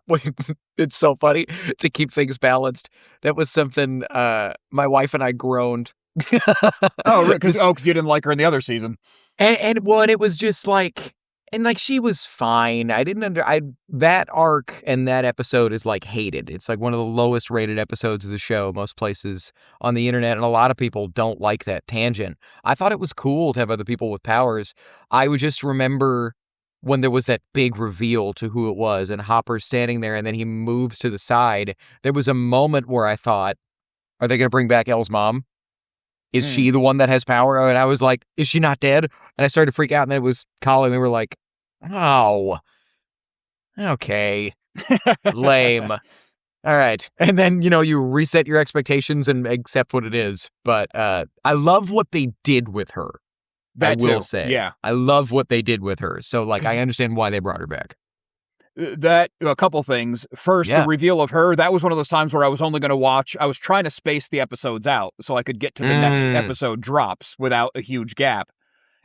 it's so funny to keep things balanced. That was something my wife and I groaned. Because you didn't like her in the other season. And it was just like, and like she was fine. I didn't that arc and that episode is like hated. It's like one of the lowest rated episodes of the show, most places on the internet, and a lot of people don't like that tangent. I thought it was cool to have other people with powers. I would just remember when there was that big reveal to who it was, and Hopper's standing there, and then he moves to the side. There was a moment where I thought, are they going to bring back Elle's mom? Is she the one that has power? And I was like, is she not dead? And I started to freak out, and then it was Colin, and we were like, oh, okay, lame. All right. And then, you reset your expectations and accept what it is. But I love what they did with her. That I will too. say. Yeah. I love what they did with her. So, like, I understand why they brought her back. A couple things. First, the reveal of her, that was one of those times where I was only going to watch. I was trying to space the episodes out so I could get to the next episode drops without a huge gap.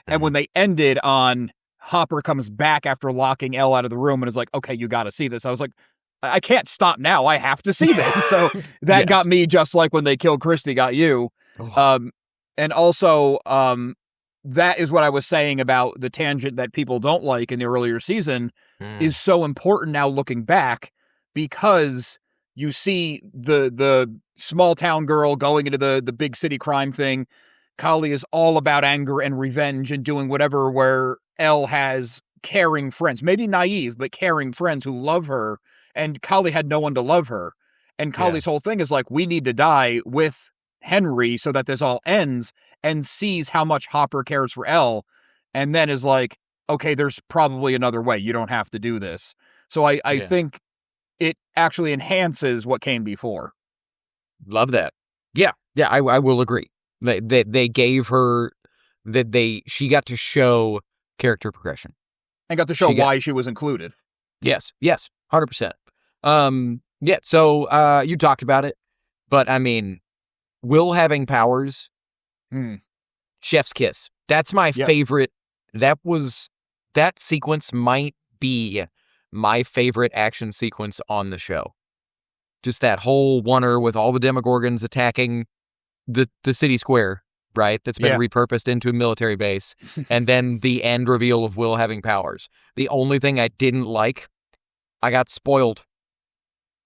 And when they ended on Hopper comes back after locking Elle out of the room and is like, okay, you got to see this. I was like, I can't stop now. I have to see this. So that got me just like when they killed Christy got you. And also, that is what I was saying about the tangent that people don't like in the earlier season is so important now looking back, because you see the small town girl going into the big city crime thing. Kali is all about anger and revenge and doing whatever, where Elle has caring friends, maybe naive, but caring friends who love her. And Kali had no one to love her. And Kali's whole thing is like, we need to die with Henry so that this all ends, and sees how much Hopper cares for Elle. And then is like, okay, there's probably another way. You don't have to do this. So I think it actually enhances what came before. Love that. Yeah, I will agree. They gave her she got to show character progression. And got to show why she was included. Yes, 100%. Yeah, so you talked about it, but I mean, Will having powers, chef's kiss. That's my favorite. That sequence might be my favorite action sequence on the show. Just that whole oneer with all the Demogorgons attacking the city square, right? That's been repurposed into a military base. And then the end reveal of Will having powers. The only thing I didn't like, I got spoiled.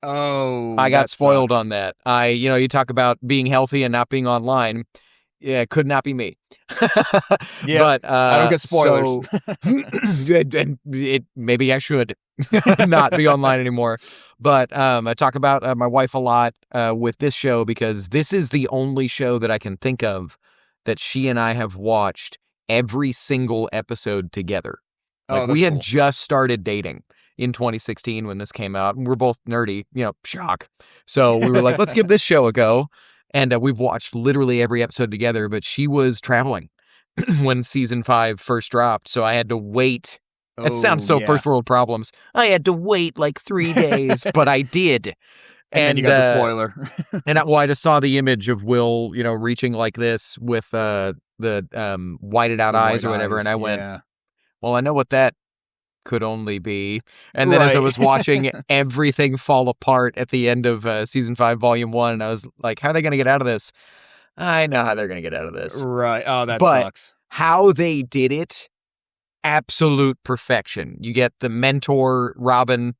Oh, I got spoiled sucks. on that. You talk about being healthy and not being online. Yeah, it could not be me. Yeah, but I don't get spoilers. Maybe I should not be online anymore. But I talk about my wife a lot with this show because this is the only show that I can think of that she and I have watched every single episode together. Like we had just started dating in 2016 when this came out, and we're both nerdy, shock. So we were like, let's give this show a go. And we've watched literally every episode together, but she was traveling when season 5 first dropped, so I had to wait. It sounds so first world problems. I had to wait like 3 days, but I did. And then you got the spoiler. And I just saw the image of Will, reaching like this with the whited out eyes or whatever, and I went, well, I know what that could only be. And then as I was watching everything fall apart at the end of season 5, volume 1, I was like, how are they going to get out of this? I know how they're going to get out of this. Right. Oh, that sucks. How they did it, absolute perfection. You get the mentor, Robin,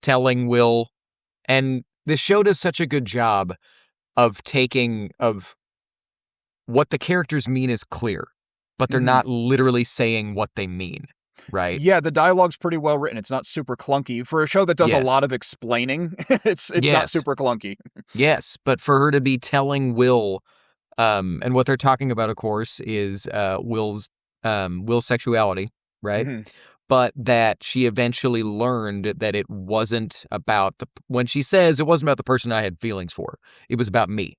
telling Will, and the show does such a good job of what the characters mean is clear, but they're not literally saying what they mean. Right. Yeah, the dialogue's pretty well written. It's not super clunky. For a show that does a lot of explaining, it's not super clunky. Yes, but for her to be telling Will, and what they're talking about, of course, is Will's sexuality, right? Mm-hmm. But that she eventually learned that it wasn't about when she says it wasn't about the person I had feelings for. It was about me.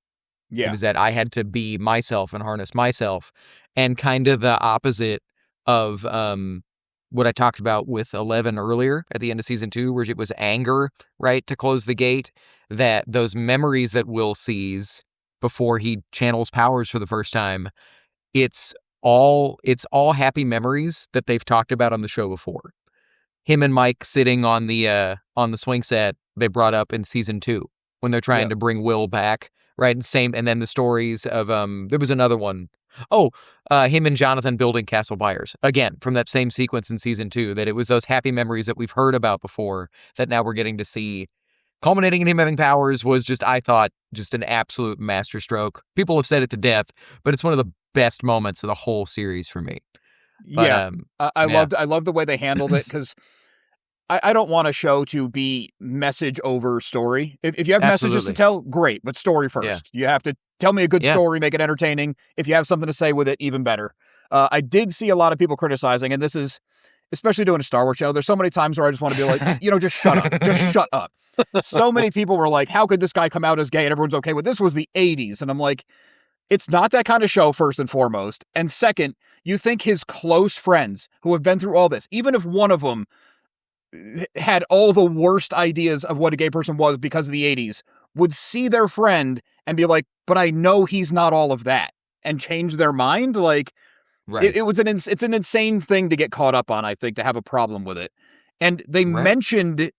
Yeah. It was that I had to be myself and harness myself, and kind of the opposite of what I talked about with 11 earlier at the end of season 2, where it was anger, right, to close the gate, that those memories that Will sees before he channels powers for the first time, it's all happy memories that they've talked about on the show before. Him and Mike sitting on the swing set they brought up in season 2 when they're trying to bring Will back, right? And then the stories of there was another one. Him and Jonathan building Castle Byers. Again, from that same sequence in season 2, that it was those happy memories that we've heard about before that now we're getting to see. Culminating in him having powers was just, I thought, just an absolute masterstroke. People have said it to death, but it's one of the best moments of the whole series for me. But, I loved the way they handled it, because I don't want a show to be message over story. If you have messages to tell, great, but story first. Yeah. You have to tell me a good story, make it entertaining. If you have something to say with it, even better. I did see a lot of people criticizing, and this is, especially doing a Star Wars show, there's so many times where I just want to be like, just shut up. Just shut up. So many people were like, how could this guy come out as gay and everyone's okay with this? Was the 80s. And I'm like, it's not that kind of show, first and foremost. And second, you think his close friends who have been through all this, even if one of them had all the worst ideas of what a gay person was because of the 80s, would see their friend and be like, but I know he's not all of that, and change their mind? Like, right. It's an insane thing to get caught up on, I think, to have a problem with it. And they mentioned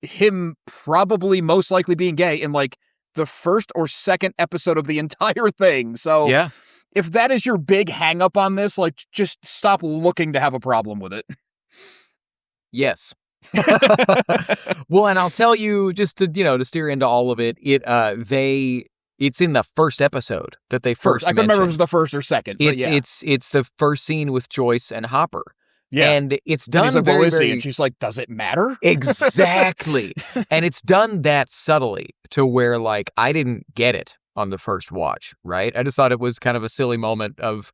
him probably most likely being gay in like the first or second episode of the entire thing. So if that is your big hang up on this, like, just stop looking to have a problem with it. Yes. Well, and I'll tell you, just to steer into all of it, it's in the first episode that they first I couldn't remember if it was the first or second. It's the first scene with Joyce and Hopper. Yeah. And it's done and he's like, very, well, is he? very... And she's like, does it matter? Exactly. And it's done that subtly to where, like, I didn't get it on the first watch, right? I just thought it was kind of a silly moment of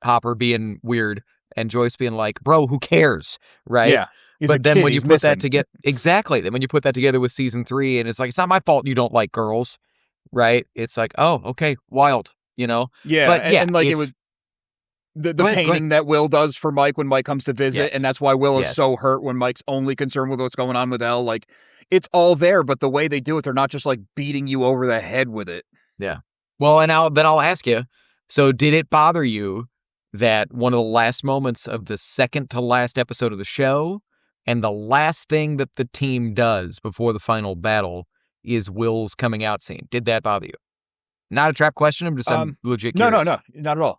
Hopper being weird and Joyce being like, bro, who cares, right? Yeah. But then when you put that together, exactly. Then when you put that together with season 3, and it's like, it's not my fault you don't like girls, right? It's like, oh, okay, wild, Yeah, but and like it was. The painting that Will does for Mike when Mike comes to visit, and that's why Will is so hurt when Mike's only concerned with what's going on with Elle. Like, it's all there, but the way they do it, they're not just like beating you over the head with it. Yeah. Well, and I'll ask you, so did it bother you that one of the last moments of the second to last episode of the show and the last thing that the team does before the final battle is Will's coming out scene? Did that bother you? Not a trap question. I'm just legit curious. No, not at all.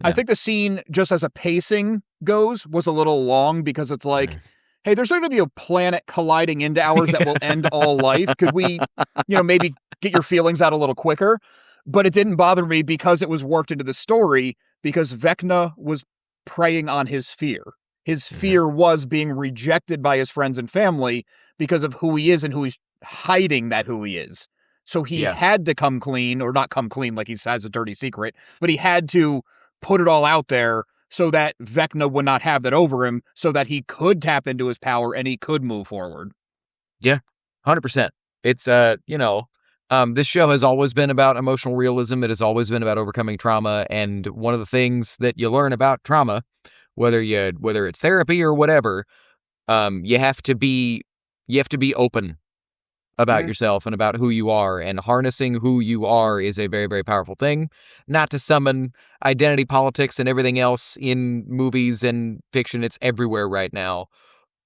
I think the scene, just as a pacing goes, was a little long because it's like, hey, there's going to be a planet colliding into ours that will end all life. Could we, maybe get your feelings out a little quicker? But it didn't bother me because it was worked into the story, because Vecna was preying on his fear. His fear was being rejected by his friends and family because of who he is and who he's hiding that who he is. So he had to come clean, or not come clean like he has a dirty secret, but he had to put it all out there so that Vecna would not have that over him, so that he could tap into his power and he could move forward. Yeah, 100%. It's, this show has always been about emotional realism. It has always been about overcoming trauma. And one of the things that you learn about trauma, whether it's therapy or whatever, you have to be open about yourself and about who you are, and harnessing who you are is a very, very powerful thing. Not to summon identity politics and everything else in movies and fiction. It's everywhere right now.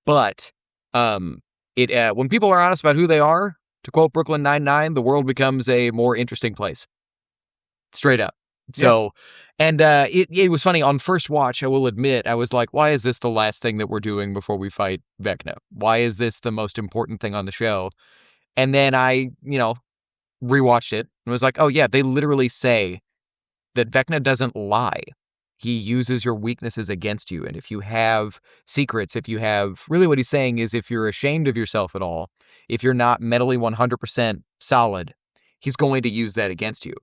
But when people are honest about who they are, to quote Brooklyn Nine-Nine, the world becomes a more interesting place. Straight up. So, and it was funny, on first watch, I will admit, I was like, why is this the last thing that we're doing before we fight Vecna? Why is this the most important thing on the show? And then I, rewatched it and was like, oh yeah, they literally say that Vecna doesn't lie. He uses your weaknesses against you. And if you have secrets, really what he's saying is, if you're ashamed of yourself at all, if you're not mentally 100% solid, he's going to use that against you.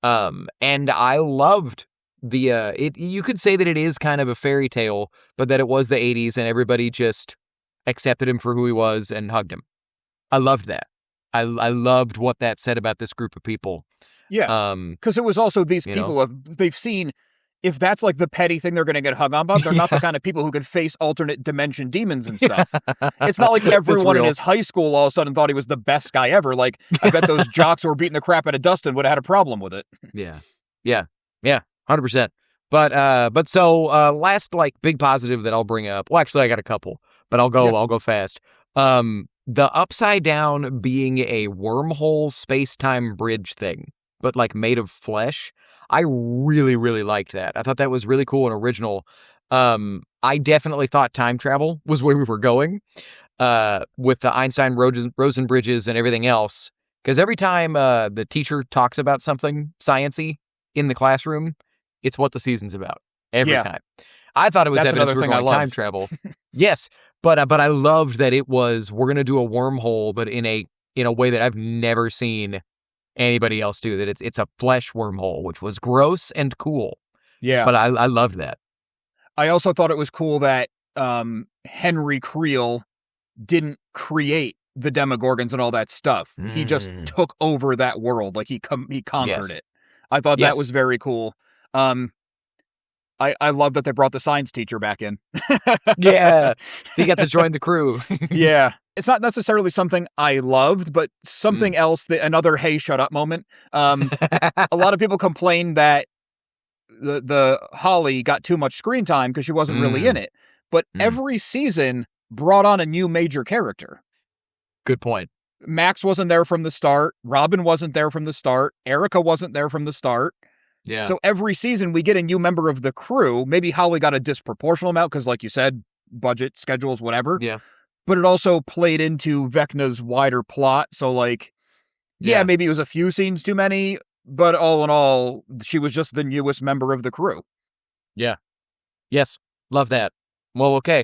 And I loved you could say that it is kind of a fairy tale, but that it was the 80s and everybody just accepted him for who he was and hugged him. I loved that. I loved what that said about this group of people. Yeah, because it was also these people they've seen, if that's like the petty thing they're going to get hung on about, they're not the kind of people who can face alternate dimension demons and stuff. It's not like everyone in his high school all of a sudden thought he was the best guy ever. Like, I bet those jocks who were beating the crap out of Dustin would have had a problem with it. Yeah, 100%. But so last big positive that I'll bring up. Well, actually, I got a couple, but I'll go fast. The upside down being a wormhole space-time bridge thing, but made of flesh. I really, really liked that. I thought that was really cool and original. I definitely thought time travel was where we were going with the Einstein-Rosen bridges and everything else. Because every time the teacher talks about something science-y in the classroom, it's what the season's about. Every time. I thought it was evidence we were going time travel. Yes, but I loved that it was, we're going to do a wormhole, but in a way that I've never seen anybody else do, that it's a flesh wormhole, which was gross and cool. Yeah. But I loved that. I also thought it was cool that Henry Creel didn't create the Demogorgons and all that stuff. He just took over that world. Like, he conquered it. I thought that was very cool. I love that they brought the science teacher back in. Yeah. He got to join the crew. Yeah. It's not necessarily something I loved, but something else, another hey, shut up moment. A lot of people complain that the Holly got too much screen time because she wasn't really in it. But every season brought on a new major character. Good point. Max wasn't there from the start. Robin wasn't there from the start. Erica wasn't there from the start. Yeah. So every season we get a new member of the crew. Maybe Holly got a disproportional amount because, like you said, budget, schedules, whatever. Yeah. But it also played into Vecna's wider plot. So, maybe it was a few scenes too many, but all in all, she was just the newest member of the crew. Yeah. Yes. Love that. Well, okay.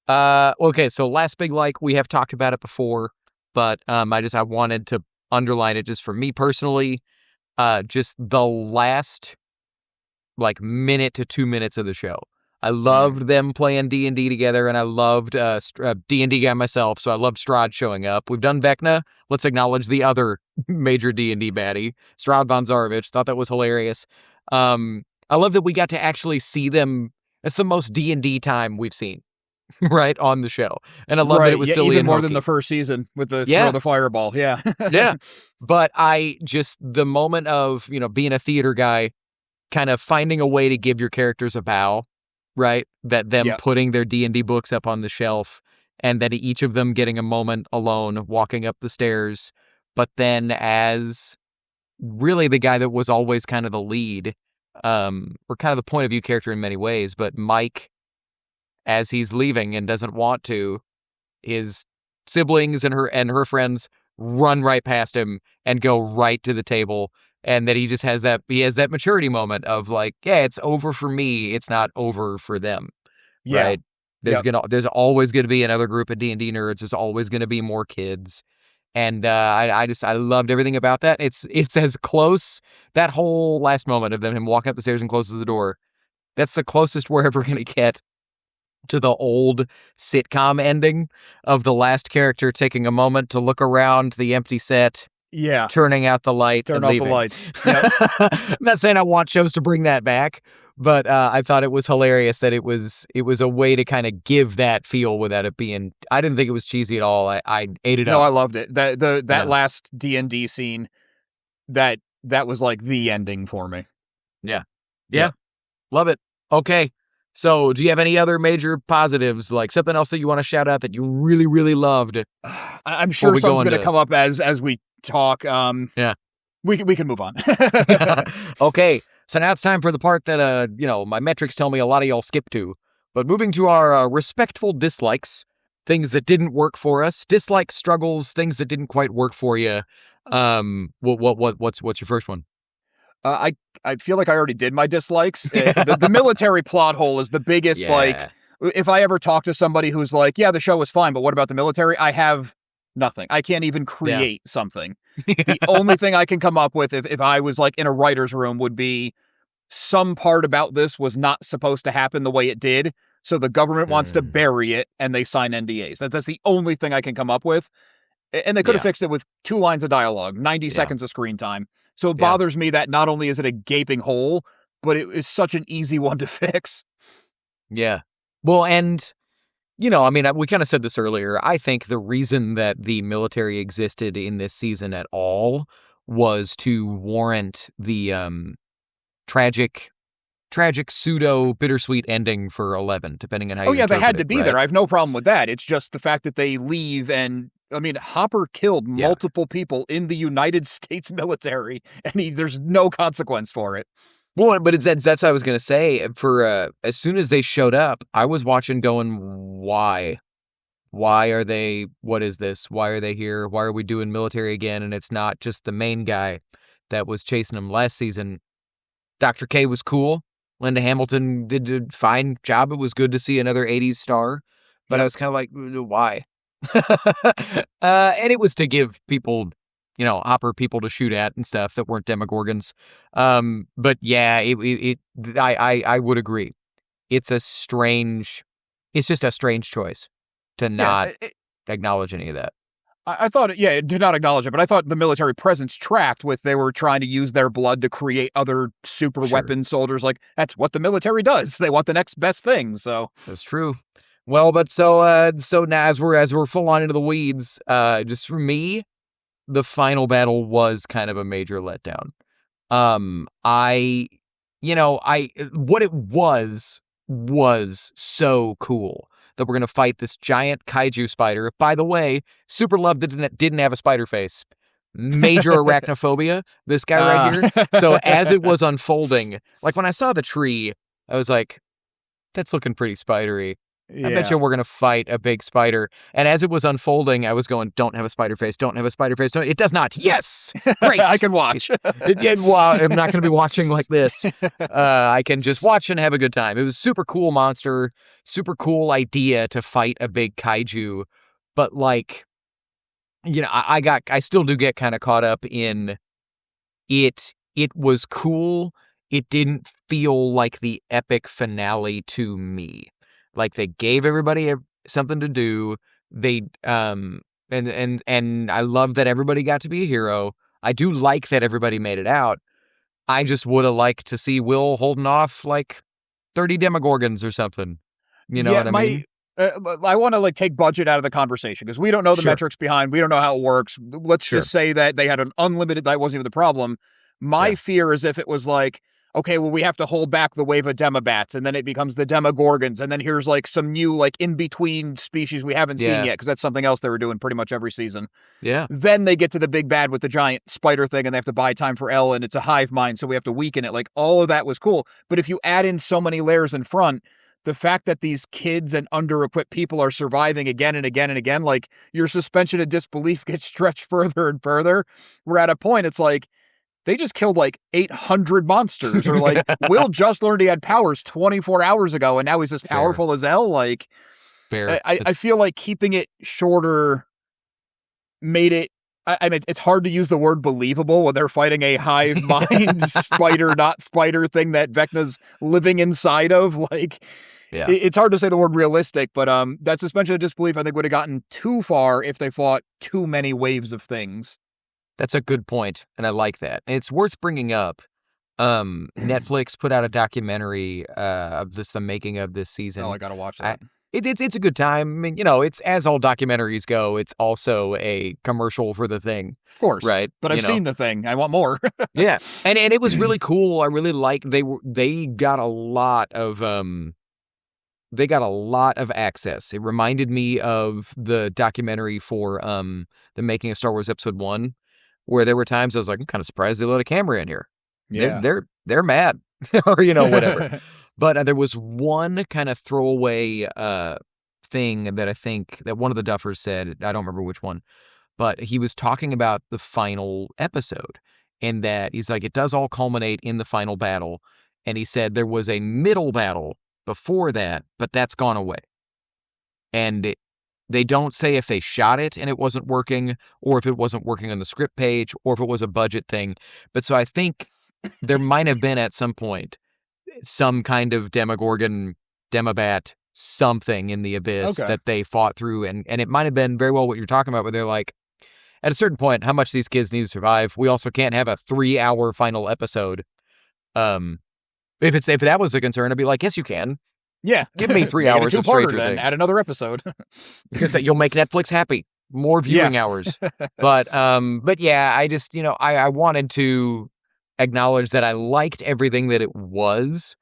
So last big we have talked about it before, but I wanted to underline it just for me personally. Just the last minute to 2 minutes of the show. I loved them playing D&D together, and I loved D&D guy myself, so I loved Strahd showing up. We've done Vecna. Let's acknowledge the other major D&D baddie, Strahd von Zarovich. Thought that was hilarious. I love that we got to actually see them. It's the most D&D time we've seen, right, on the show. And I love that it was silly even and more hokey. than the first season with the throw the fireball. Yeah. Yeah. But the moment of, being a theater guy, kind of finding a way to give your characters a bow, right? That them putting their D&D books up on the shelf, and that each of them getting a moment alone walking up the stairs. But then as really the guy that was always kind of the lead, or kind of the point of view character in many ways, but Mike, as he's leaving and doesn't want to, his siblings and her friends run right past him and go right to the table, and that he just has that maturity moment of like, yeah, it's over for me, it's not over for them. Yeah. Right? There's always going to be another group of D&D nerds. There's always going to be more kids. And I loved everything about that. It's as close, that whole last moment of him walking up the stairs and closes the door, that's the closest we're ever going to get to the old sitcom ending of the last character taking a moment to look around the empty set, turning out the light, turn off leaving. The lights. Yep. I'm not saying I want shows to bring that back, but I thought it was hilarious that it was a way to kind of give that feel without it being. I didn't think it was cheesy at all. I ate it up. No, I loved it. That last D&D scene, that was like the ending for me. Yeah. Love it. Okay. So, do you have any other major positives, like something else that you want to shout out that you really, really loved? I'm sure something's going to come up as we talk. We can move on. Okay. So now it's time for the part that, my metrics tell me a lot of y'all skip to. But moving to our respectful dislikes, things that didn't work for us, dislike struggles, things that didn't quite work for you. What's your first one? I feel like I already did my dislikes. The military plot hole is the biggest. Yeah. Like, if I ever talk to somebody who's like, yeah, the show was fine, but what about the military? I have nothing. I can't even create something. The only thing I can come up with if I was like in a writer's room would be some part about this was not supposed to happen the way it did. So the government wants to bury it and they sign NDAs. That's the only thing I can come up with. And they could have fixed it with 2 lines of dialogue, 90 seconds of screen time. So it bothers me that not only is it a gaping hole, but it is such an easy one to fix. Yeah. Well, and, we kind of said this earlier. I think the reason that the military existed in this season at all was to warrant the tragic pseudo bittersweet ending for 11, depending on how you interpret it. They had to be there. I have no problem with that. It's just the fact that they leave and Hopper killed multiple people in the United States military, and there's no consequence for it. Well, but that's what I was going to say. For as soon as they showed up, I was watching going, why? Why are they, what is this? Why are they here? Why are we doing military again? And it's not just the main guy that was chasing them last season. Dr. K was cool. Linda Hamilton did a fine job. It was good to see another 80s star. But I was kind of like, why? And it was to give people, Hopper people to shoot at and stuff that weren't Demogorgons. But yeah, I would agree. It's just a strange choice to not acknowledge any of that. I thought, it did not acknowledge it, but I thought the military presence tracked with they were trying to use their blood to create other super weapon soldiers. Like, that's what the military does. They want the next best thing, so. That's true. Well, but so now as we're full on into the weeds, just for me, the final battle was kind of a major letdown. What it was so cool that we're gonna fight this giant kaiju spider. By the way, super loved that it didn't have a spider face. Major arachnophobia, this guy right here. So as it was unfolding, like when I saw the tree, I was like, that's looking pretty spidery. I bet you we're going to fight a big spider. And as it was unfolding, I was going, don't have a spider face, don't have a spider face. It does not. Yes. Great. I can watch. I'm not going to be watching like this. I can just watch and have a good time. It was a super cool monster, super cool idea to fight a big kaiju. But like, I still do get kind of caught up in it. It was cool. It didn't feel like the epic finale to me. Like they gave everybody something to do. They and I love that everybody got to be a hero. I do like that everybody made it out. I just would have liked to see Will holding off like 30 Demogorgons or something. You know what I mean? I want to take budget out of the conversation because we don't know the metrics behind. We don't know how it works. Let's just say that they had an unlimited. That wasn't even the problem. My fear is if it was like, okay, well, we have to hold back the wave of Demobats, and then it becomes the Demogorgons, and then here's some new in between species we haven't seen yet, because that's something else they were doing pretty much every season. Yeah. Then they get to the big bad with the giant spider thing, and they have to buy time for L, and it's a hive mind, so we have to weaken it. All of that was cool. But if you add in so many layers in front, the fact that these kids and under-equipped people are surviving again and again and again, your suspension of disbelief gets stretched further and further. We're at a point, it's they just killed 800 monsters, or Will just learned he had powers 24 hours ago, and now he's as powerful as L. Fair. I feel like keeping it shorter made it. I mean, it's hard to use the word believable when they're fighting a hive mind spider, not spider thing that Vecna's living inside of. It's hard to say the word realistic, but that suspension of disbelief, I think, would have gotten too far if they fought too many waves of things. That's a good point, and I like that. It's worth bringing up. Netflix put out a documentary of the making of this season. Oh, I gotta watch that. It's a good time. I mean, it's as all documentaries go. It's also a commercial for the thing, of course, right? But I've seen the thing. I want more. Yeah, and it was really cool. I really liked. They got a lot of access. It reminded me of the documentary for the making of Star Wars Episode 1, where there were times I was like, I'm kind of surprised they let a camera in here. Yeah, they're mad, or whatever. But there was one kind of throwaway thing that I think that one of the Duffers said. I don't remember which one, but he was talking about the final episode, and that he's like, it does all culminate in the final battle, and he said there was a middle battle before that, but that's gone away. And they don't say if they shot it and it wasn't working, or if it wasn't working on the script page, or if it was a budget thing. But so I think there might have been at some point some kind of Demogorgon, Demobat, something in the abyss that they fought through. And it might have been very well what you're talking about, where they're like, at a certain point, how much these kids need to survive. We also can't have a 3-hour final episode. If that was the concern, I'd be like, yes, you can. Yeah. Give me 3 hours of Stranger Things. Add another episode. Because you'll make Netflix happy. More viewing hours. But yeah, I just, I wanted to acknowledge that I liked everything that it was.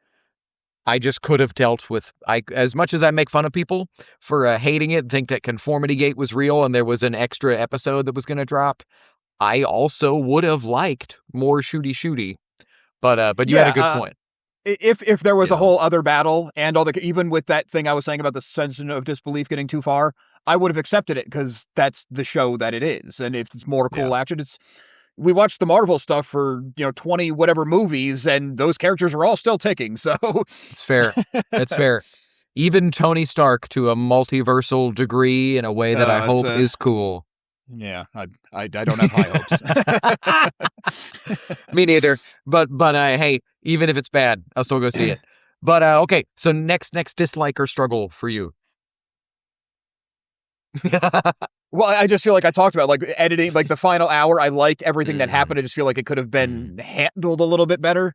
I just could have dealt with, as much as I make fun of people for hating it and think that Conformity Gate was real and there was an extra episode that was going to drop, I also would have liked more shooty. But you had a good point. If there was a whole other battle and even with that thing I was saying about the suspension of disbelief getting too far, I would have accepted it because that's the show that it is. And if it's more cool action, we watched the Marvel stuff for 20 whatever movies, and those characters are all still ticking. So it's fair. It's fair. Even Tony Stark to a multiversal degree in a way that I hope is cool. Yeah, I don't have high hopes. Me neither. But hey, even if it's bad, I'll still go see it. But okay, so next dislike or struggle for you. Well, I just feel like I talked about editing, the final hour. I liked everything that happened. I just feel like it could have been handled a little bit better.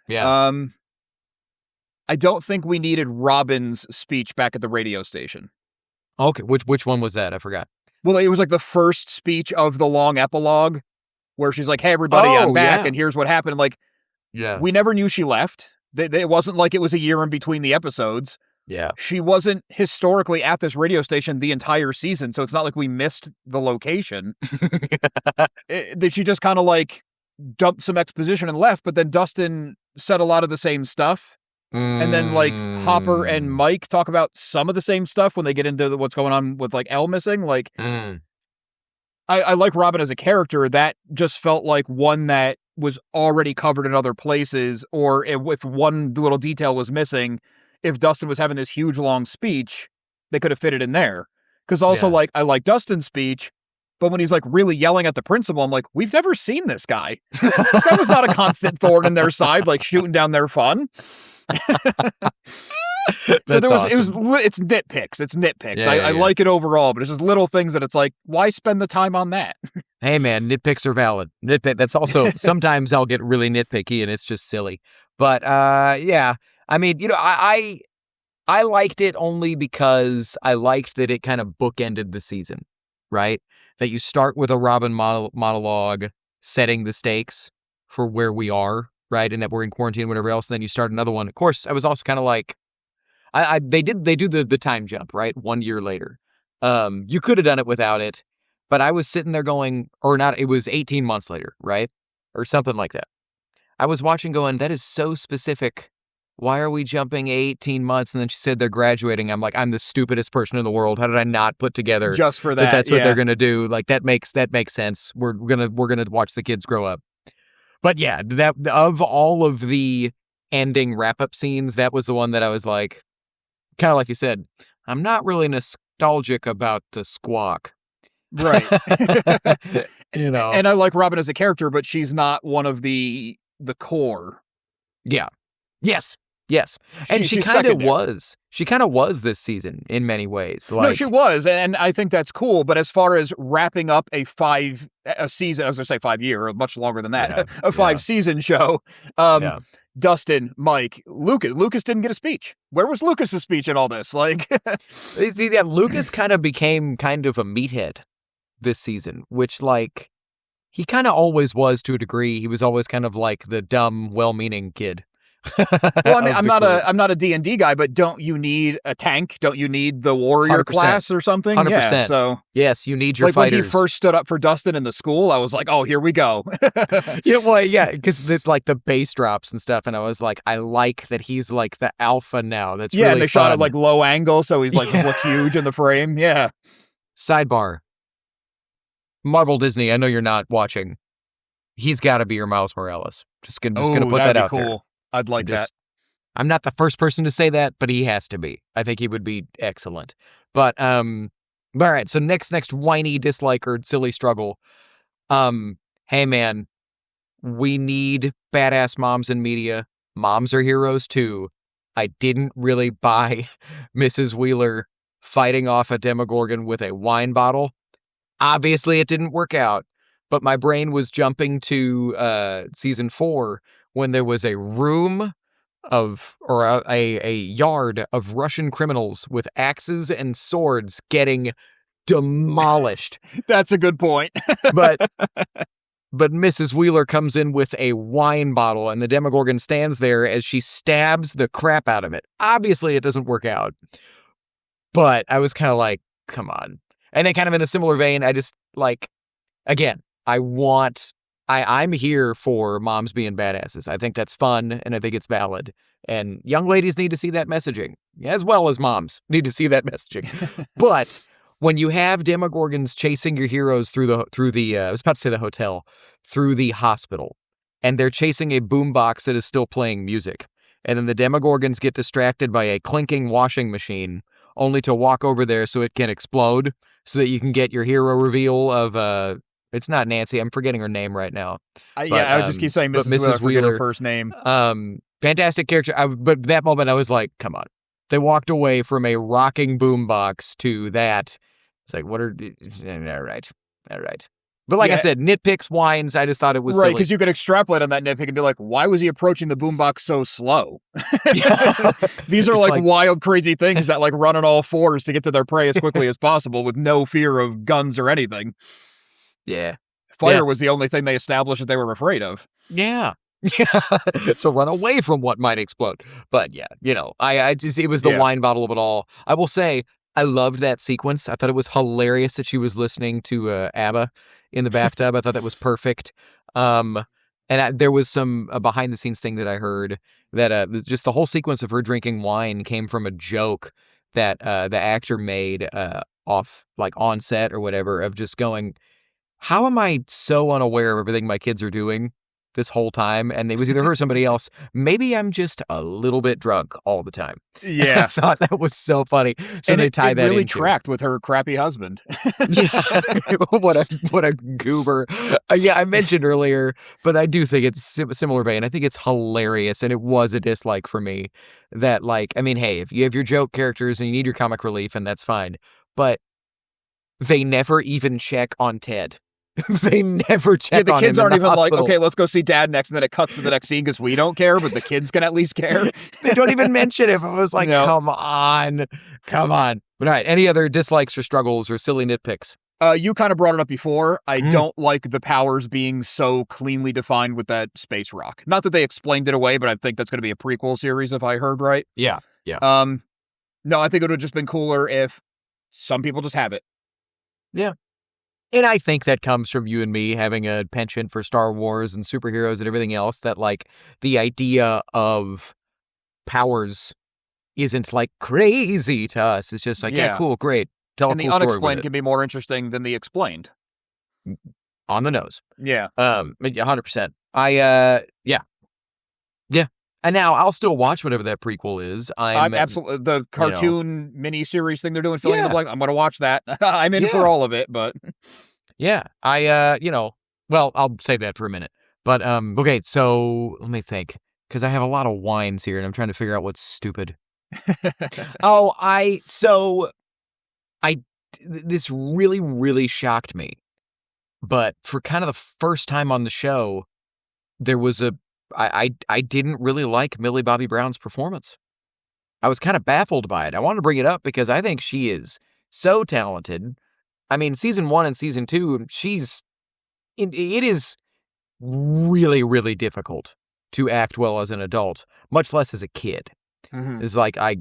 Yeah. I don't think we needed Robin's speech back at the radio station. Okay, which one was that? I forgot. Well, it was the first speech of the long epilogue where she's like, hey, everybody, I'm back, and here's what happened. We never knew she left. It wasn't like it was a year in between the episodes. Yeah. She wasn't historically at this radio station the entire season, so it's not like we missed the location. She just kind of dumped some exposition and left, but then Dustin said a lot of the same stuff. And then Hopper and Mike talk about some of the same stuff when they get into what's going on with Elle missing. I like Robin as a character. That just felt like one that was already covered in other places, or if one little detail was missing, if Dustin was having this huge long speech, they could have fit it in there. Because also I like Dustin's speech, but when he's really yelling at the principal, I'm like, we've never seen this guy. This guy was not a constant thorn in their side, shooting down their fun. So there was, awesome. it's nitpicks. It's nitpicks. I like it overall, but it's just little things that it's like, why spend the time on that? Hey man, nitpicks are valid. That's also, sometimes I'll get really nitpicky and it's just silly. But yeah, I mean, I liked it only because I liked that it kind of bookended the season, right? That you start with a Robin monologue setting the stakes for where we are, right? And that we're in quarantine and whatever else. And then you start another one. Of course, I was also kind of like, they do the time jump, right? 1 year later. You could have done it without it, but I was sitting there going, or not, it was 18 months later, right? Or something like that. I was watching going, that is so specific. Why are we jumping 18 months? And then she said they're graduating. I'm like, I'm the stupidest person in the world. How did I not put together just for that? That's what they're going to do. Like that makes sense. We're going to watch the kids grow up. But yeah, that of all of the ending wrap-up scenes, that was the one that I was like, kind of like you said, I'm not really nostalgic about the squawk. Right. And I like Robin as a character, but she's not one of the core. Yeah. Yes. And she kind of was. She kind of was this season in many ways. No, she was, and I think that's cool. But as far as wrapping up a season, I was going to say 5 year, much longer than that, a 5-season show. Dustin, Mike, Lucas didn't get a speech. Where was Lucas's speech in all this? Like, Lucas kind of became kind of a meathead this season, which like he kind of always was to a degree. He was always kind of like the dumb, well-meaning kid. Well, I mean, I'm not a D&D guy, but don't you need a tank? Don't you need the warrior 100%. Class or something? 100%. Yeah, so yes, you need your like fighters. When he first stood up for Dustin in the school, I was like, oh, here we go. Because the bass drops and stuff, and I was like, I like that he's like the alpha now. That's really and they fun. shot it like low angle, so he's like look huge in the frame. Yeah. Sidebar. Marvel Disney, I know you're not watching. He's got to be your Miles Morales. Just gonna put that out there. I'd like that. I'm not the first person to say that, but he has to be. I think he would be excellent. But all right. So next whiny dislike or silly struggle. Hey man, we need badass moms in media. Moms are heroes too. I didn't really buy Mrs. Wheeler fighting off a Demogorgon with a wine bottle. Obviously, it didn't work out. But my brain was jumping to season 4 when there was a room a yard of Russian criminals with axes and swords getting demolished. That's a good point. But Mrs. Wheeler comes in with a wine bottle and the Demogorgon stands there as she stabs the crap out of it. Obviously, it doesn't work out. But I was kind of like, come on. And then kind of in a similar vein, I just like, again, I'm here for moms being badasses. I think that's fun, and I think it's valid. And young ladies need to see that messaging, as well as moms need to see that messaging. But when you have Demogorgons chasing your heroes through the I was about to say the hotel, through the hospital, and they're chasing a boombox that is still playing music, and then the Demogorgons get distracted by a clinking washing machine, only to walk over there so it can explode, so that you can get your hero reveal of it's not Nancy. I'm forgetting her name right now. I would just keep saying Mrs. Wheeler. Her first name. Fantastic character. But that moment, I was like, come on. They walked away from a rocking boombox to that. It's like, what are... All right. But like I said, nitpicks, whines, I just thought it was right, because you could extrapolate on that nitpick and be like, why was he approaching the boombox so slow? These are like wild, crazy things that like run on all fours to get to their prey as quickly as possible with no fear of guns or anything. Yeah. Fire was the only thing they established that they were afraid of. Yeah. So run away from what might explode. But yeah, I just, it was the wine bottle of it all. I will say, I loved that sequence. I thought it was hilarious that she was listening to ABBA in the bathtub. I thought that was perfect. And there was some behind the scenes thing that I heard that just the whole sequence of her drinking wine came from a joke that the actor made off like on set or whatever of just going, how am I so unaware of everything my kids are doing this whole time, and it was either her or somebody else. Maybe I'm just a little bit drunk all the time. Yeah. I thought that was so funny. So and they tied that really into tracked with her crappy husband. Yeah. What a goober. Yeah, I mentioned earlier, but I do think it's similar vein. I think it's hilarious, and it was a dislike for me that, like, I mean, hey, if you have your joke characters and you need your comic relief, and that's fine, but they never even check on Ted. They never check on him. The kids aren't even hospital. like, okay, let's go see Dad next, and then it cuts to the next scene because we don't care, but the kids can at least care. They don't even mention it. I was like, come on. But all right, any other dislikes or struggles or silly nitpicks? You kind of brought it up before. I don't like the powers being so cleanly defined with that space rock. Not that they explained it away, but I think that's going to be a prequel series if I heard right. Yeah. No, I think it would have just been cooler if some people just have it. Yeah. And I think that comes from you and me having a penchant for Star Wars and superheroes and everything else, that, like, the idea of powers isn't, like, crazy to us. It's just like, yeah cool, great. Tell and a cool the story unexplained can be more interesting than the explained. On the nose. Yeah. 100%. Yeah. And now I'll still watch whatever that prequel is. I'm absolutely the cartoon mini-series thing they're doing, filling in the blank. I'm going to watch that. I'm in for all of it, but yeah, well, I'll save that for a minute. But okay, so let me think, because I have a lot of wines here, and I'm trying to figure out what's stupid. This really, really shocked me. But for kind of the first time on the show, there was I didn't really like Millie Bobby Brown's performance. I was kind of baffled by it. I want to bring it up because I think she is so talented. I mean, season 1 and season 2, it is really, really difficult to act well as an adult, much less as a kid. Mm-hmm. It's like, I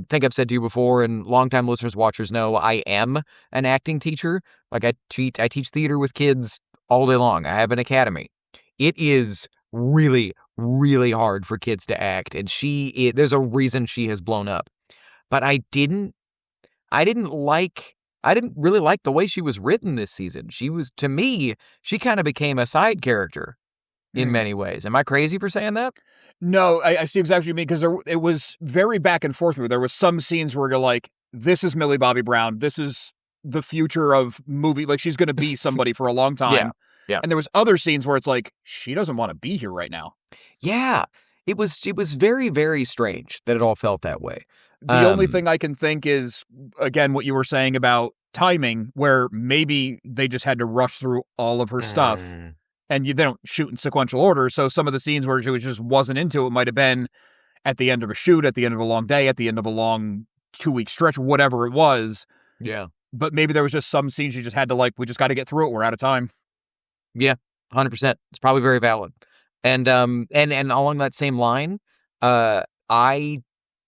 think I've said to you before, and longtime listeners, watchers know, I am an acting teacher. Like, I teach theater with kids all day long. I have an academy. It is really, really hard for kids to act, and there's a reason she has blown up. But I didn't really like the way she was written this season. To me, she kind of became a side character in many ways. Am I crazy for saying that? No, I see exactly what you mean, because it was very back and forth. There was some scenes where you're like, this is Millie Bobby Brown. This is the future of movie. Like, she's going to be somebody for a long time. Yeah. And there was other scenes where it's like, she doesn't want to be here right now. Yeah. It was very, very strange that it all felt that way. The only thing I can think is, again, what you were saying about timing, where maybe they just had to rush through all of her stuff, and they don't shoot in sequential order. So some of the scenes where she just wasn't into it might have been at the end of a shoot, at the end of a long day, at the end of a long 2-week stretch, whatever it was. Yeah. But maybe there was just some scenes you just had to, like, we just got to get through it. We're out of time. Yeah, 100%. It's probably very valid. And along that same line, I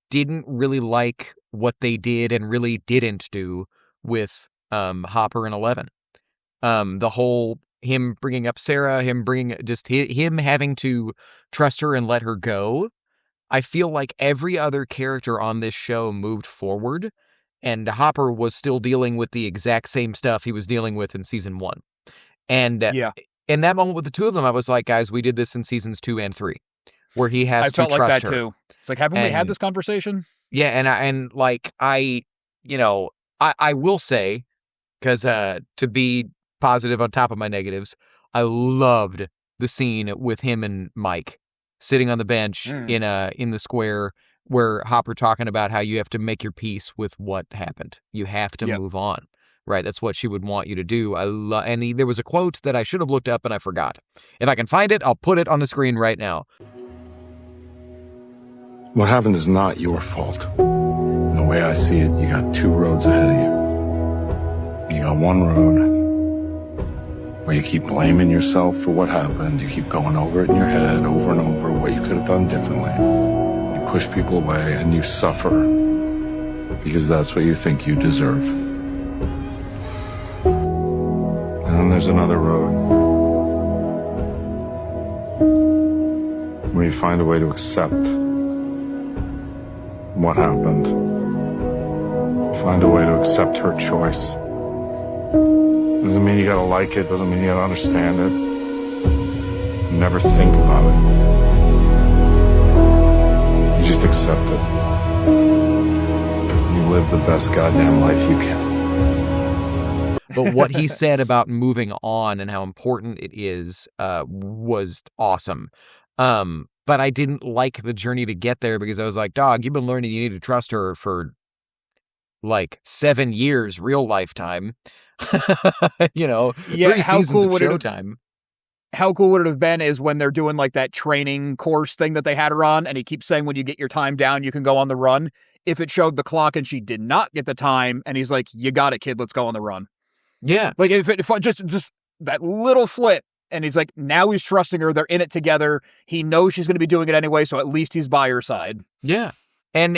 didn't really like what they did and really didn't do with Hopper and 11. The whole him bringing up Sarah, him having to trust her and let her go. I feel like every other character on this show moved forward, and Hopper was still dealing with the exact same stuff he was dealing with in season 1. And in that moment with the two of them, I was like, guys, we did this in seasons 2 and 3, where he has to trust her. I felt like that too. It's like, haven't we had this conversation? Yeah, I will say, because to be positive on top of my negatives, I loved the scene with him and Mike sitting on the bench in the square, where Hopper talking about how you have to make your peace with what happened. You have to move on. Right, that's what she would want you to do. There was a quote that I should have looked up and I forgot. If I can find it, I'll put it on the screen right now. What happened is not your fault. The way I see it, you got 2 roads ahead of you. You got one road where you keep blaming yourself for what happened. You keep going over it in your head over and over what you could have done differently. You push people away and you suffer because that's what you think you deserve. And then there's another road where you find a way to accept what happened. Find a way to accept her choice. Doesn't mean you gotta like it, doesn't mean you gotta understand it. never think about it. You just accept it. You live the best goddamn life you can. But what he said about moving on and how important it is was awesome. But I didn't like the journey to get there because I was like, dog, you've been learning you need to trust her for like 7 years, real lifetime. 3 seasons of showtime. How cool would it have been is when they're doing like that training course thing that they had her on, and he keeps saying when you get your time down, you can go on the run. If it showed the clock and she did not get the time, and he's like, you got it, kid, let's go on the run. Yeah. Like if just that little flip, and he's like, now he's trusting her, they're in it together. He knows she's going to be doing it anyway, so at least he's by her side. Yeah. And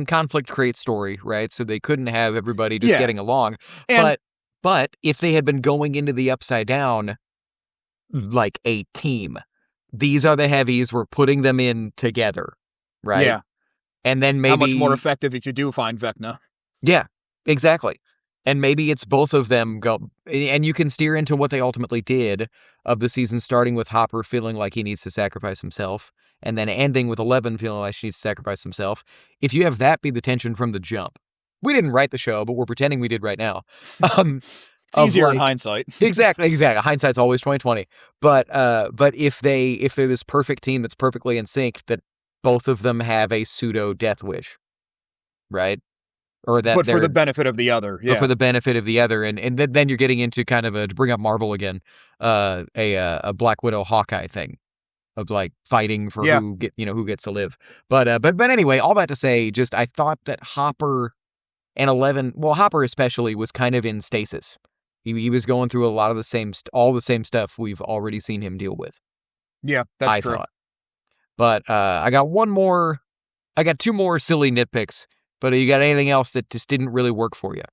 conflict creates story, right? So they couldn't have everybody just getting along. But if they had been going into the Upside Down like a team, these are the heavies, we're putting them in together, right? Yeah. And then maybe... How much more effective if you do find Vecna. Yeah, exactly. And maybe it's both of them go... And you can steer into what they ultimately did of the season, starting with Hopper feeling like he needs to sacrifice himself, and then ending with 11 feeling like she needs to sacrifice himself. If you have that be the tension from the jump. We didn't write the show, but we're pretending we did right now. It's easier in hindsight. Exactly. Hindsight's always 20/20. But if they're this perfect team that's perfectly in sync, that both of them have a pseudo death wish, right? Or that, but for the benefit of the other, yeah. But for the benefit of the other, and then you're getting into kind of to bring up Marvel again, a Black Widow Hawkeye thing of like fighting for who gets to live. But anyway, all that to say, just I thought that Hopper and 11, well, Hopper especially was kind of in stasis. He was going through a lot of all the same stuff we've already seen him deal with. Yeah, that's true. Thought. But I got two more silly nitpicks. But you got anything else that just didn't really work for you?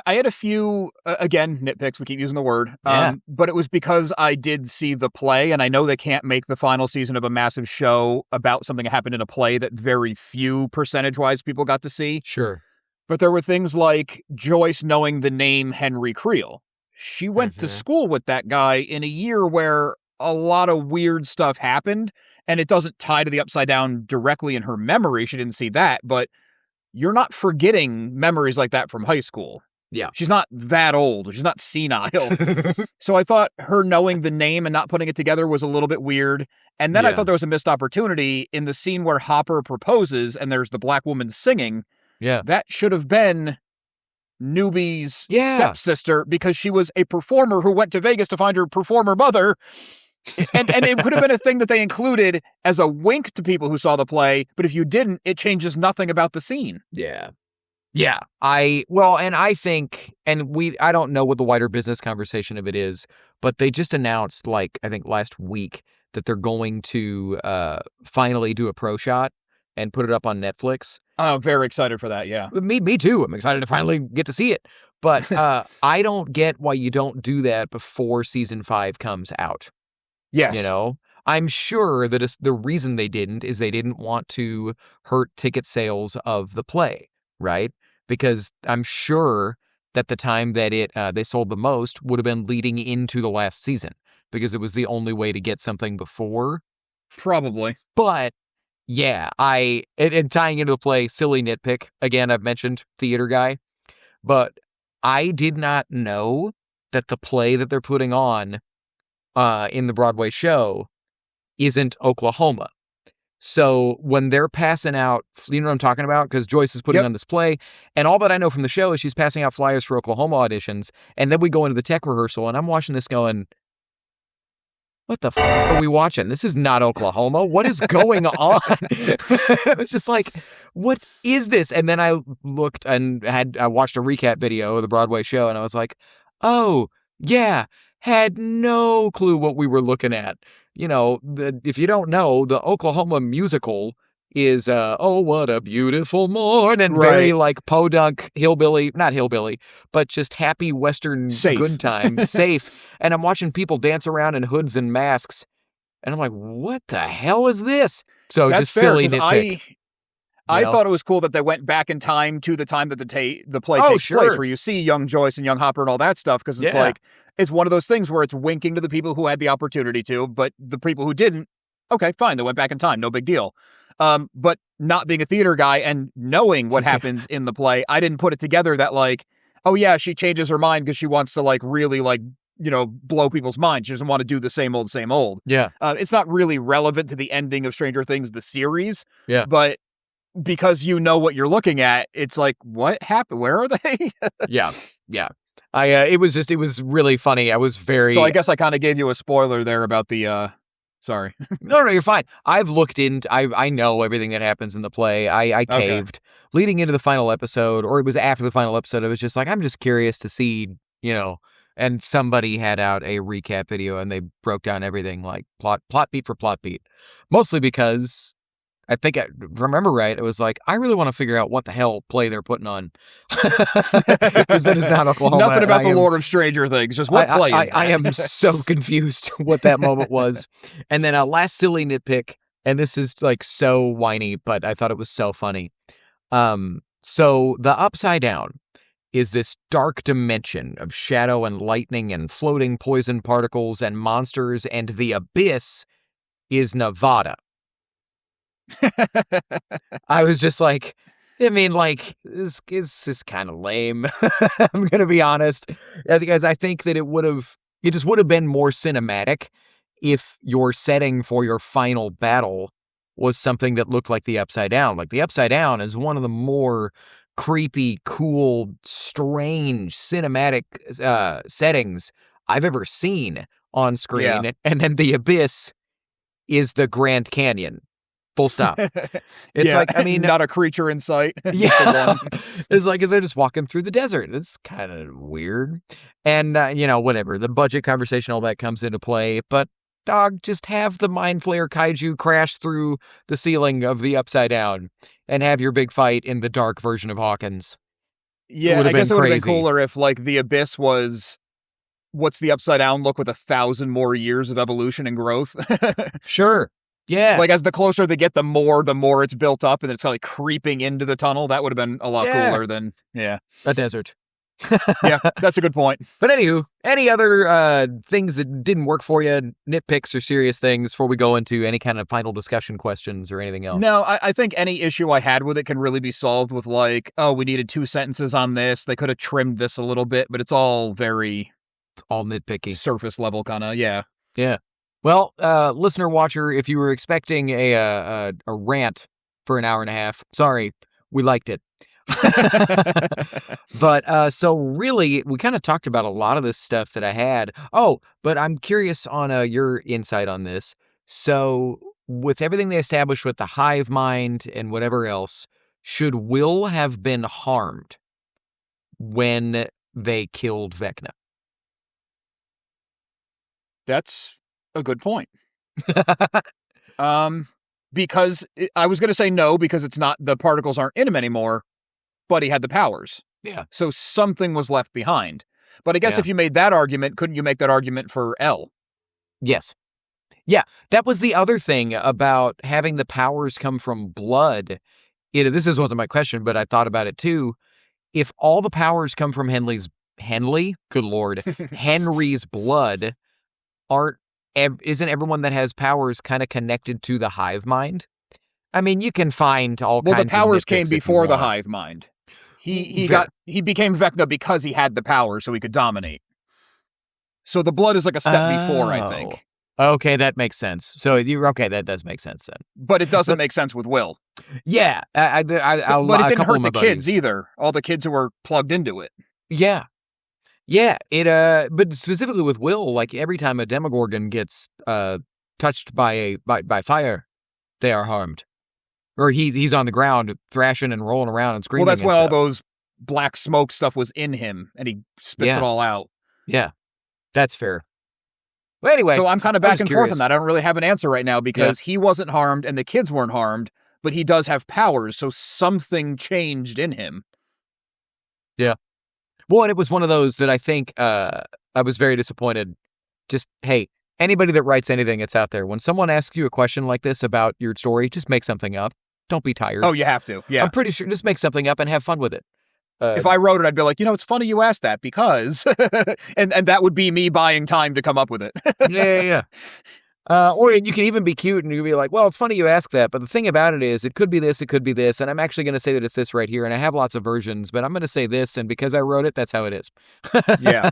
I had a few, again, nitpicks. We keep using the word. But it was because I did see the play, and I know they can't make the final season of a massive show about something that happened in a play that very few percentage-wise people got to see. Sure. But there were things like Joyce knowing the name Henry Creel. She went to school with that guy in a year where a lot of weird stuff happened, and it doesn't tie to the Upside Down directly in her memory. She didn't see that, but you're not forgetting memories like that from high school. Yeah. She's not that old. She's not senile. So I thought her knowing the name and not putting it together was a little bit weird. And then I thought there was a missed opportunity in the scene where Hopper proposes and there's the black woman singing. Yeah. That should have been Newbie's stepsister because she was a performer who went to Vegas to find her performer mother. And it could have been a thing that they included as a wink to people who saw the play, but if you didn't, it changes nothing about the scene. Yeah. Yeah. I think, I don't know what the wider business conversation of it is, but they just announced, like, I think last week that they're going to finally do a pro shot and put it up on Netflix. I'm very excited for that, yeah. Me too. I'm excited to finally get to see it. But I don't get why you don't do that before season 5 comes out. Yes. I'm sure that the reason they didn't is they didn't want to hurt ticket sales of the play, right? Because I'm sure that the time that they sold the most would have been leading into the last season because it was the only way to get something before. Probably. But yeah, and tying into the play, silly nitpick. Again, I've mentioned theater guy, but I did not know that the play that they're putting on in the Broadway show isn't Oklahoma. So when they're passing out, you know what I'm talking about? Because Joyce is putting on this play, and all that I know from the show is she's passing out flyers for Oklahoma auditions, and then we go into the tech rehearsal, and I'm watching this going, what the f*** are we watching? This is not Oklahoma. What is going on? It's just like, what is this? And then I looked and I watched a recap video of the Broadway show, and I was like, oh, yeah, had no clue what we were looking at. If you don't know, the Oklahoma musical is, oh, what a beautiful morning. Right. Very like podunk hillbilly, not hillbilly, but just happy Western safe. Good time, safe. And I'm watching people dance around in hoods and masks. And I'm like, what the hell is this? So that's just fair, silly nitpick. I thought it was cool that they went back in time to the time that the play takes place, where you see young Joyce and young Hopper and all that stuff, because it's like, it's one of those things where it's winking to the people who had the opportunity to, but the people who didn't, okay, fine, they went back in time, no big deal. But not being a theater guy and knowing what happens in the play, I didn't put it together that like, oh yeah, she changes her mind because she wants to like really like, blow people's minds. She doesn't want to do the same old, same old. Yeah. It's not really relevant to the ending of Stranger Things, the series. Yeah. But because you know what you're looking at, it's like, what happened? Where are they? Yeah. It was really funny. I was very... So I guess I kind of gave you a spoiler there about the, sorry. No, you're fine. I've looked into, I know everything that happens in the play. I caved. Leading into the final episode, or it was after the final episode, I was just like, I'm just curious to see, and somebody had out a recap video and they broke down everything like plot beat for plot beat. Mostly because... I think I remember right. It was like, I really want to figure out what the hell play they're putting on. Because that is not Oklahoma. Nothing about the lore of Stranger Things. Just what play is that? I am so confused what that moment was. And then a last silly nitpick, and this is like so whiny, but I thought it was so funny. So the Upside Down is this dark dimension of shadow and lightning and floating poison particles and monsters, and the abyss is Nevada. I was just like, this is kind of lame. I'm going to be honest. Because I think that it just would have been more cinematic if your setting for your final battle was something that looked like the Upside Down. Like the Upside Down is one of the more creepy, cool, strange cinematic settings I've ever seen on screen. Yeah. And then the abyss is the Grand Canyon. Full stop. It's like, not a creature in sight. Yeah. It's like, they're just walking through the desert. It's kind of weird. And, whatever. The budget conversation, all that comes into play. But, dog, just have the Mind Flayer kaiju crash through the ceiling of the Upside Down and have your big fight in the dark version of Hawkins. Yeah, I guess it would have been cooler if, like, the Abyss was... What's the Upside Down look with 1,000 more years of evolution and growth? Sure. Yeah. Like, as the closer they get, the more it's built up, and it's kind of like creeping into the tunnel. That would have been a lot cooler than, a desert. Yeah, that's a good point. But anywho, any other things that didn't work for you, nitpicks or serious things, before we go into any kind of final discussion questions or anything else? No, I think any issue I had with it can really be solved with like, oh, we needed 2 sentences on this. They could have trimmed this a little bit, but it's all very... It's all nitpicky. Surface level kind of, yeah. Yeah. Well, listener watcher, if you were expecting a rant for an hour and a half, sorry, we liked it. But so really, we kind of talked about a lot of this stuff that I had. Oh, but I'm curious on your insight on this. So with everything they established with the hive mind and whatever else, should Will have been harmed when they killed Vecna? That's a good point. Because I was going to say no, because it's not, the particles aren't in him anymore, but he had the powers. Yeah. So something was left behind. But I guess if you made that argument, couldn't you make that argument for L? Yes. Yeah. That was the other thing about having the powers come from blood. This wasn't my question, but I thought about it too. If all the powers come from Henry's blood, isn't everyone that has powers kind of connected to the hive mind? I mean, you can find all kinds of... Well, the powers came before the hive mind. He became Vecna because he had the power, so he could dominate. So the blood is like a step before, I think. Okay, that makes sense. So that does make sense then. But it doesn't make sense with Will. Yeah, but it didn't hurt the kids either. All the kids who were plugged into it. Yeah. Yeah, but specifically with Will, like every time a Demogorgon gets touched by fire, they are harmed. Or he's on the ground thrashing and rolling around and screaming. Well, that's why all those black smoke stuff was in him, and he spits it all out. Yeah, that's fair. Well, anyway, so I'm kind of back and forth on that. I don't really have an answer right now because he wasn't harmed and the kids weren't harmed, but he does have powers, so something changed in him. Yeah. Well, and it was one of those that I think I was very disappointed. Just, hey, anybody that writes anything that's out there, when someone asks you a question like this about your story, just make something up. Don't be tired. Oh, you have to. Yeah. I'm pretty sure just make something up and have fun with it. if I wrote it, I'd be like, it's funny you asked that because, and that would be me buying time to come up with it. Yeah. Or you can even be cute and you can be like, well, it's funny you ask that, but the thing about it is it could be this, and I'm actually going to say that it's this right here, and I have lots of versions, but I'm going to say this, and because I wrote it, that's how it is. Yeah.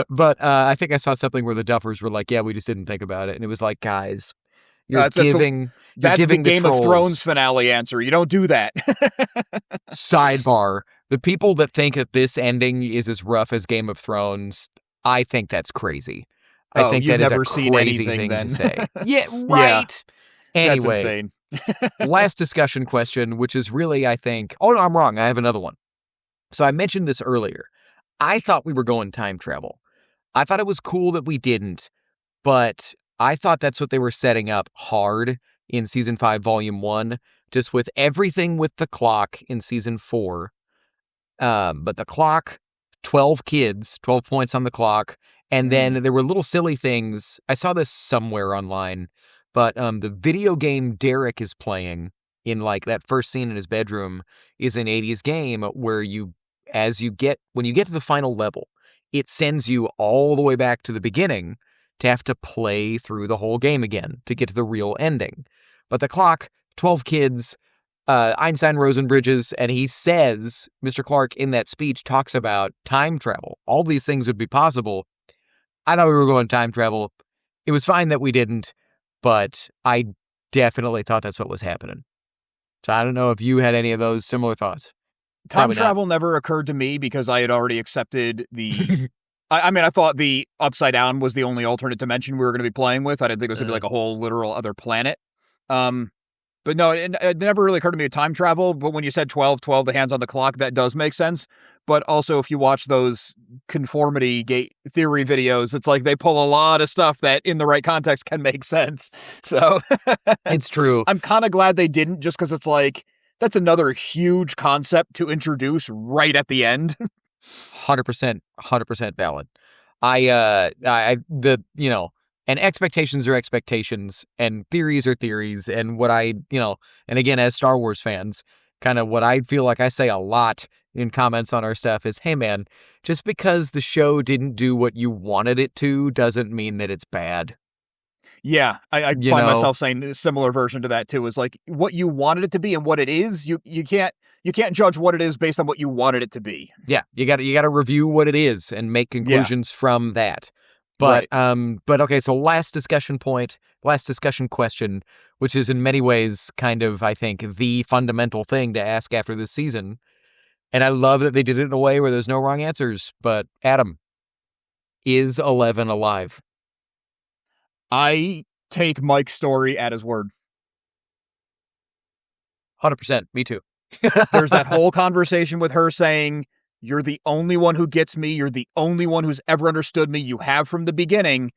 But I think I saw something where the Duffers were like, yeah, we just didn't think about it, and it was like, guys, that's giving the Game trolls of Thrones finale answer. You don't do that. Sidebar, the people that think that this ending is as rough as Game of Thrones, I think that's crazy. I think that is a crazy thing to say. Yeah, right. Yeah. Anyway, that's insane. Last discussion question, which is really, I think... Oh, no, I'm wrong. I have another one. So I mentioned this earlier. I thought we were going time travel. I thought it was cool that we didn't, but I thought that's what they were setting up hard in Season 5, Volume 1, just with everything with the clock in Season 4. But the clock, 12 kids, 12 points on the clock, and then there were little silly things. I saw this somewhere online, but the video game Derek is playing in like that first scene in his bedroom is an 80s game where when you get to the final level, it sends you all the way back to the beginning to have to play through the whole game again to get to the real ending. But the clock, 12 kids, Einstein Rosenbridges, and he says, Mr. Clark in that speech talks about time travel. All these things would be possible. I thought we were going time travel. It was fine that we didn't, but I definitely thought that's what was happening. So I don't know if you had any of those similar thoughts. Time travel never occurred to me because I had already accepted the... I thought the Upside Down was the only alternate dimension we were going to be playing with. I didn't think it was going to be like a whole literal other planet. But no, it never really occurred to me with time travel. But when you said 12, the hands on the clock, that does make sense. But also, if you watch those conformity gate theory videos, it's like they pull a lot of stuff that in the right context can make sense. So it's true. I'm kind of glad they didn't, just because it's like, that's another huge concept to introduce right at the end. 100% valid. And expectations are expectations, and theories are theories, and and again, as Star Wars fans, kind of what I feel like I say a lot in comments on our stuff is, hey man, just because the show didn't do what you wanted it to doesn't mean that it's bad. Yeah, I find myself saying a similar version to that too, is like what you wanted it to be and what it is, you can't judge what it is based on what you wanted it to be. Yeah, you got to review what it is and make conclusions from that. But right. But okay, so last discussion question, which is in many ways kind of, I think, the fundamental thing to ask after this season. And I love that they did it in a way where there's no wrong answers. But Adam, is 11 alive? I take Mike's story at his word. 100%. Me too. There's that whole conversation with her saying, you're the only one who gets me. You're the only one who's ever understood me. You have from the beginning.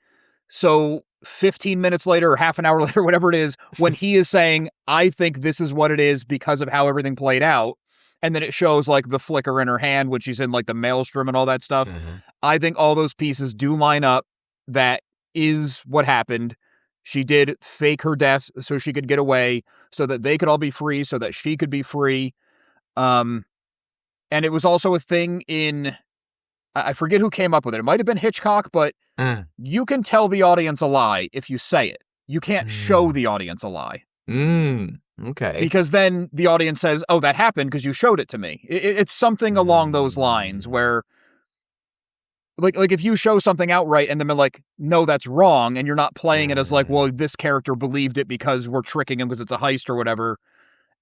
So 15 minutes later or half an hour later, whatever it is, when he is saying, I think this is what it is because of how everything played out. And then it shows like the flicker in her hand when she's in like the maelstrom and all that stuff. Mm-hmm. I think all those pieces do line up. That is what happened. She did fake her death so she could get away, so that they could all be free, so that she could be free. And it was also a thing in, I forget who came up with it. It might have been Hitchcock, but you can tell the audience a lie if you say it. You can't show the audience a lie. Okay. Because then the audience says, oh, that happened because you showed it to me. It's something along those lines where, like if you show something outright and then they're like, no, that's wrong, and you're not playing it as like, well, this character believed it because we're tricking him because it's a heist or whatever,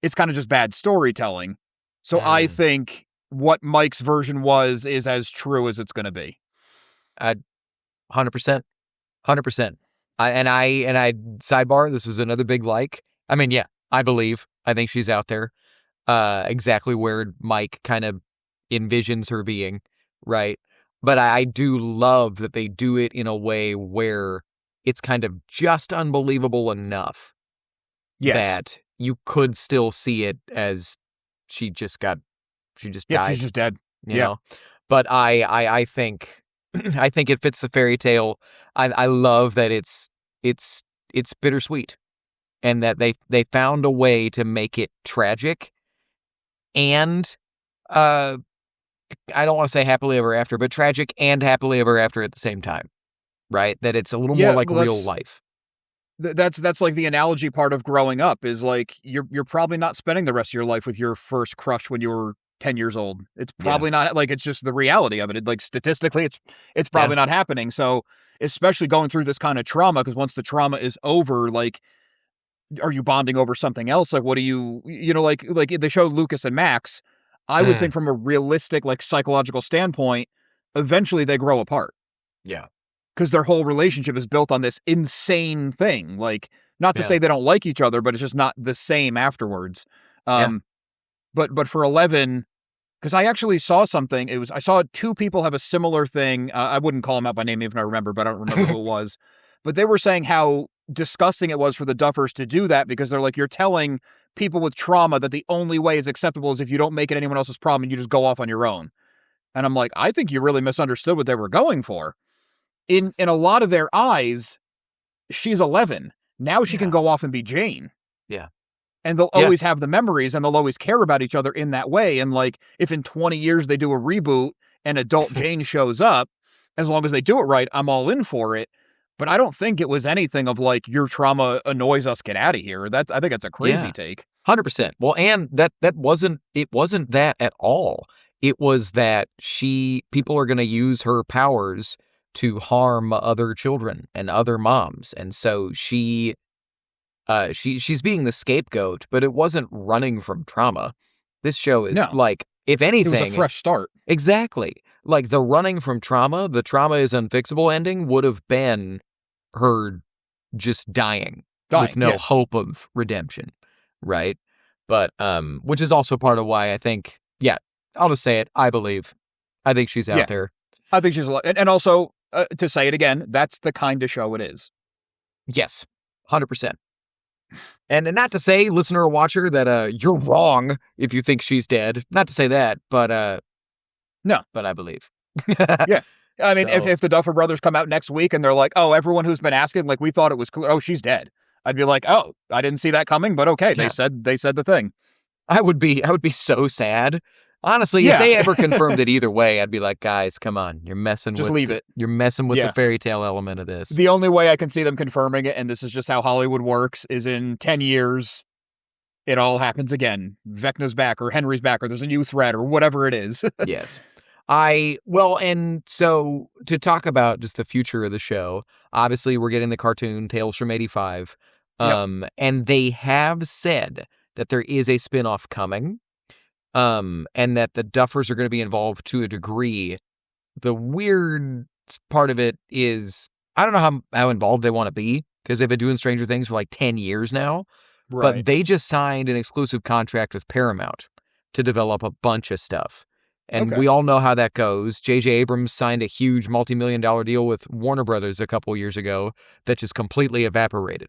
it's kind of just bad storytelling. So I think what Mike's version is as true as it's going to be. 100%. I sidebar, this was another big like. I mean, yeah, I think she's out there, exactly where Mike kind of envisions her being, right? But I do love that they do it in a way where it's kind of just unbelievable enough that you could still see it as she just died. She's just dead. You know? But I think it fits the fairy tale. I love that it's bittersweet, and that they found a way to make it tragic and I don't want to say happily ever after, but tragic and happily ever after at the same time, right? That it's a little more like real life. That's like the analogy part of growing up is like you're probably not spending the rest of your life with your first crush when you were 10 years old. It's probably not, like, it's just the reality of it. Like, statistically, it's probably not happening. So, especially going through this kind of trauma, because once the trauma is over, like, are you bonding over something else? Like, what do you know, like they showed Lucas and Max, I would think from a realistic, like, psychological standpoint, eventually they grow apart. Yeah. Because their whole relationship is built on this insane thing. Like, not to say they don't like each other, but it's just not the same afterwards. But for 11, because I actually saw something. I saw two people have a similar thing. I wouldn't call them out by name even if I remember, but I don't remember who it was. But they were saying how disgusting it was for the Duffers to do that, because they're like, you're telling people with trauma that the only way is acceptable is if you don't make it anyone else's problem and you just go off on your own. And I'm like, I think you really misunderstood what they were going for. In a lot of their eyes, she's 11. Now she can go off and be Jane. Yeah. And they'll always have the memories, and they'll always care about each other in that way. And like, if in 20 years they do a reboot and adult Jane shows up, as long as they do it right, I'm all in for it. But I don't think it was anything of like, your trauma annoys us, get out of here. I think that's a crazy take. 100%. Well, and that wasn't that at all. It was that people are going to use her powers to harm other children and other moms. And so she's being the scapegoat, but it wasn't running from trauma. This show is like, if anything, it was a fresh start. Exactly. Like, the running from trauma, the trauma is unfixable ending would have been her just dying with no hope of redemption. Right. But, which is also part of why I think, I'll just say it. I think she's out there. I think she's, and also to say it again, that's the kind of show it is. Yes. 100%. And not to say, listener or watcher, that you're wrong if you think she's dead. Not to say that, but no. But I believe. Yeah. I mean, if the Duffer Brothers come out next week and they're like, oh, everyone who's been asking, like, we thought it was clear, oh, she's dead. I'd be like, oh, I didn't see that coming, but okay, they said the thing. I would be so sad. Honestly, if they ever confirmed it either way, I'd be like, guys, come on. You're messing just with leave it. You're messing with the fairy tale element of this. The only way I can see them confirming it, and this is just how Hollywood works, is in 10 years, it all happens again. Vecna's back, or Henry's back, or there's a new threat, or whatever it is. Yes. And so to talk about just the future of the show, obviously we're getting the cartoon Tales from 85. And they have said that there is a spinoff coming. And that the Duffers are going to be involved to a degree. The weird part of it is, I don't know how involved they want to be, because they've been doing Stranger Things for like 10 years now. Right. But they just signed an exclusive contract with Paramount to develop a bunch of stuff. And we all know how that goes. J.J. Abrams signed a huge multi-million-dollar deal with Warner Brothers a couple years ago that just completely evaporated.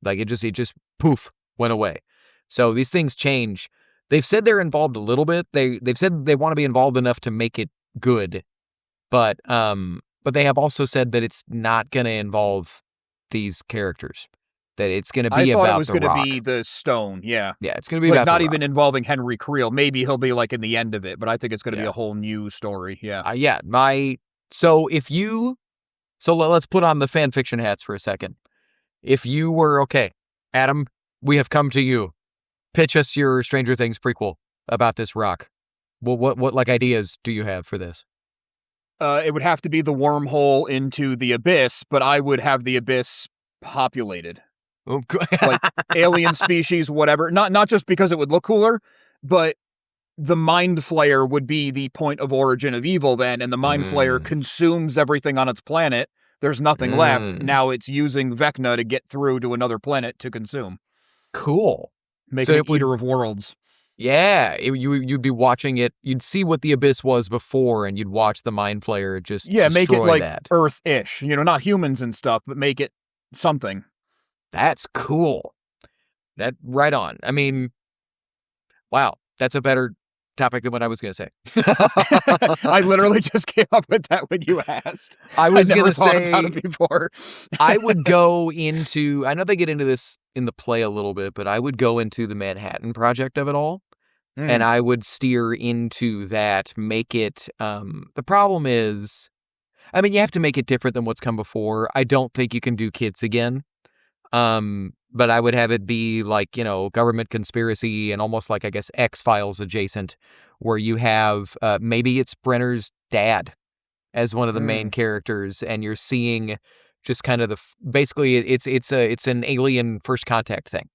Like, it just poof, went away. So these things change. They've said they're involved a little bit. They've said they want to be involved enough to make it good, but they have also said that it's not going to involve these characters. That it's going to be about the Rock. I thought it was going to be the Stone. Yeah, it's going to be about not even involving Henry Creel. Maybe he'll be like in the end of it, but I think it's going to be a whole new story. Yeah, So let's put on the fan fiction hats for a second. If you were Adam, we have come to you. Pitch us your Stranger Things prequel about this Rock. Well, what like ideas do you have for this? It would have to be the wormhole into the abyss, but I would have the abyss populated. Like alien species, whatever. Not just because it would look cooler, but the Mind Flayer would be the point of origin of evil then, and the Mind Flayer consumes everything on its planet. There's nothing left. Now it's using Vecna to get through to another planet to consume. Cool. Make it an eater of worlds. Yeah, you'd be watching it. You'd see what the abyss was before, and you'd watch the Mind Flayer just make it like that. Earth-ish. Not humans and stuff, but make it something. That's cool. That right on. I mean, wow, that's a better topic than what I was going to say. I literally just came up with that when you asked. I was going to say about it before. I would go into, I know they get into this in the play a little bit, but I would go into the Manhattan Project of it all. And I would steer into that, make it, the problem is, I mean, you have to make it different than what's come before. I don't think you can do kids again. But I would have it be like, government conspiracy and almost like, I guess, X-Files adjacent, where you have, maybe it's Brenner's dad as one of the main characters, and you're seeing just kind of basically it's an Alien First Contact thing,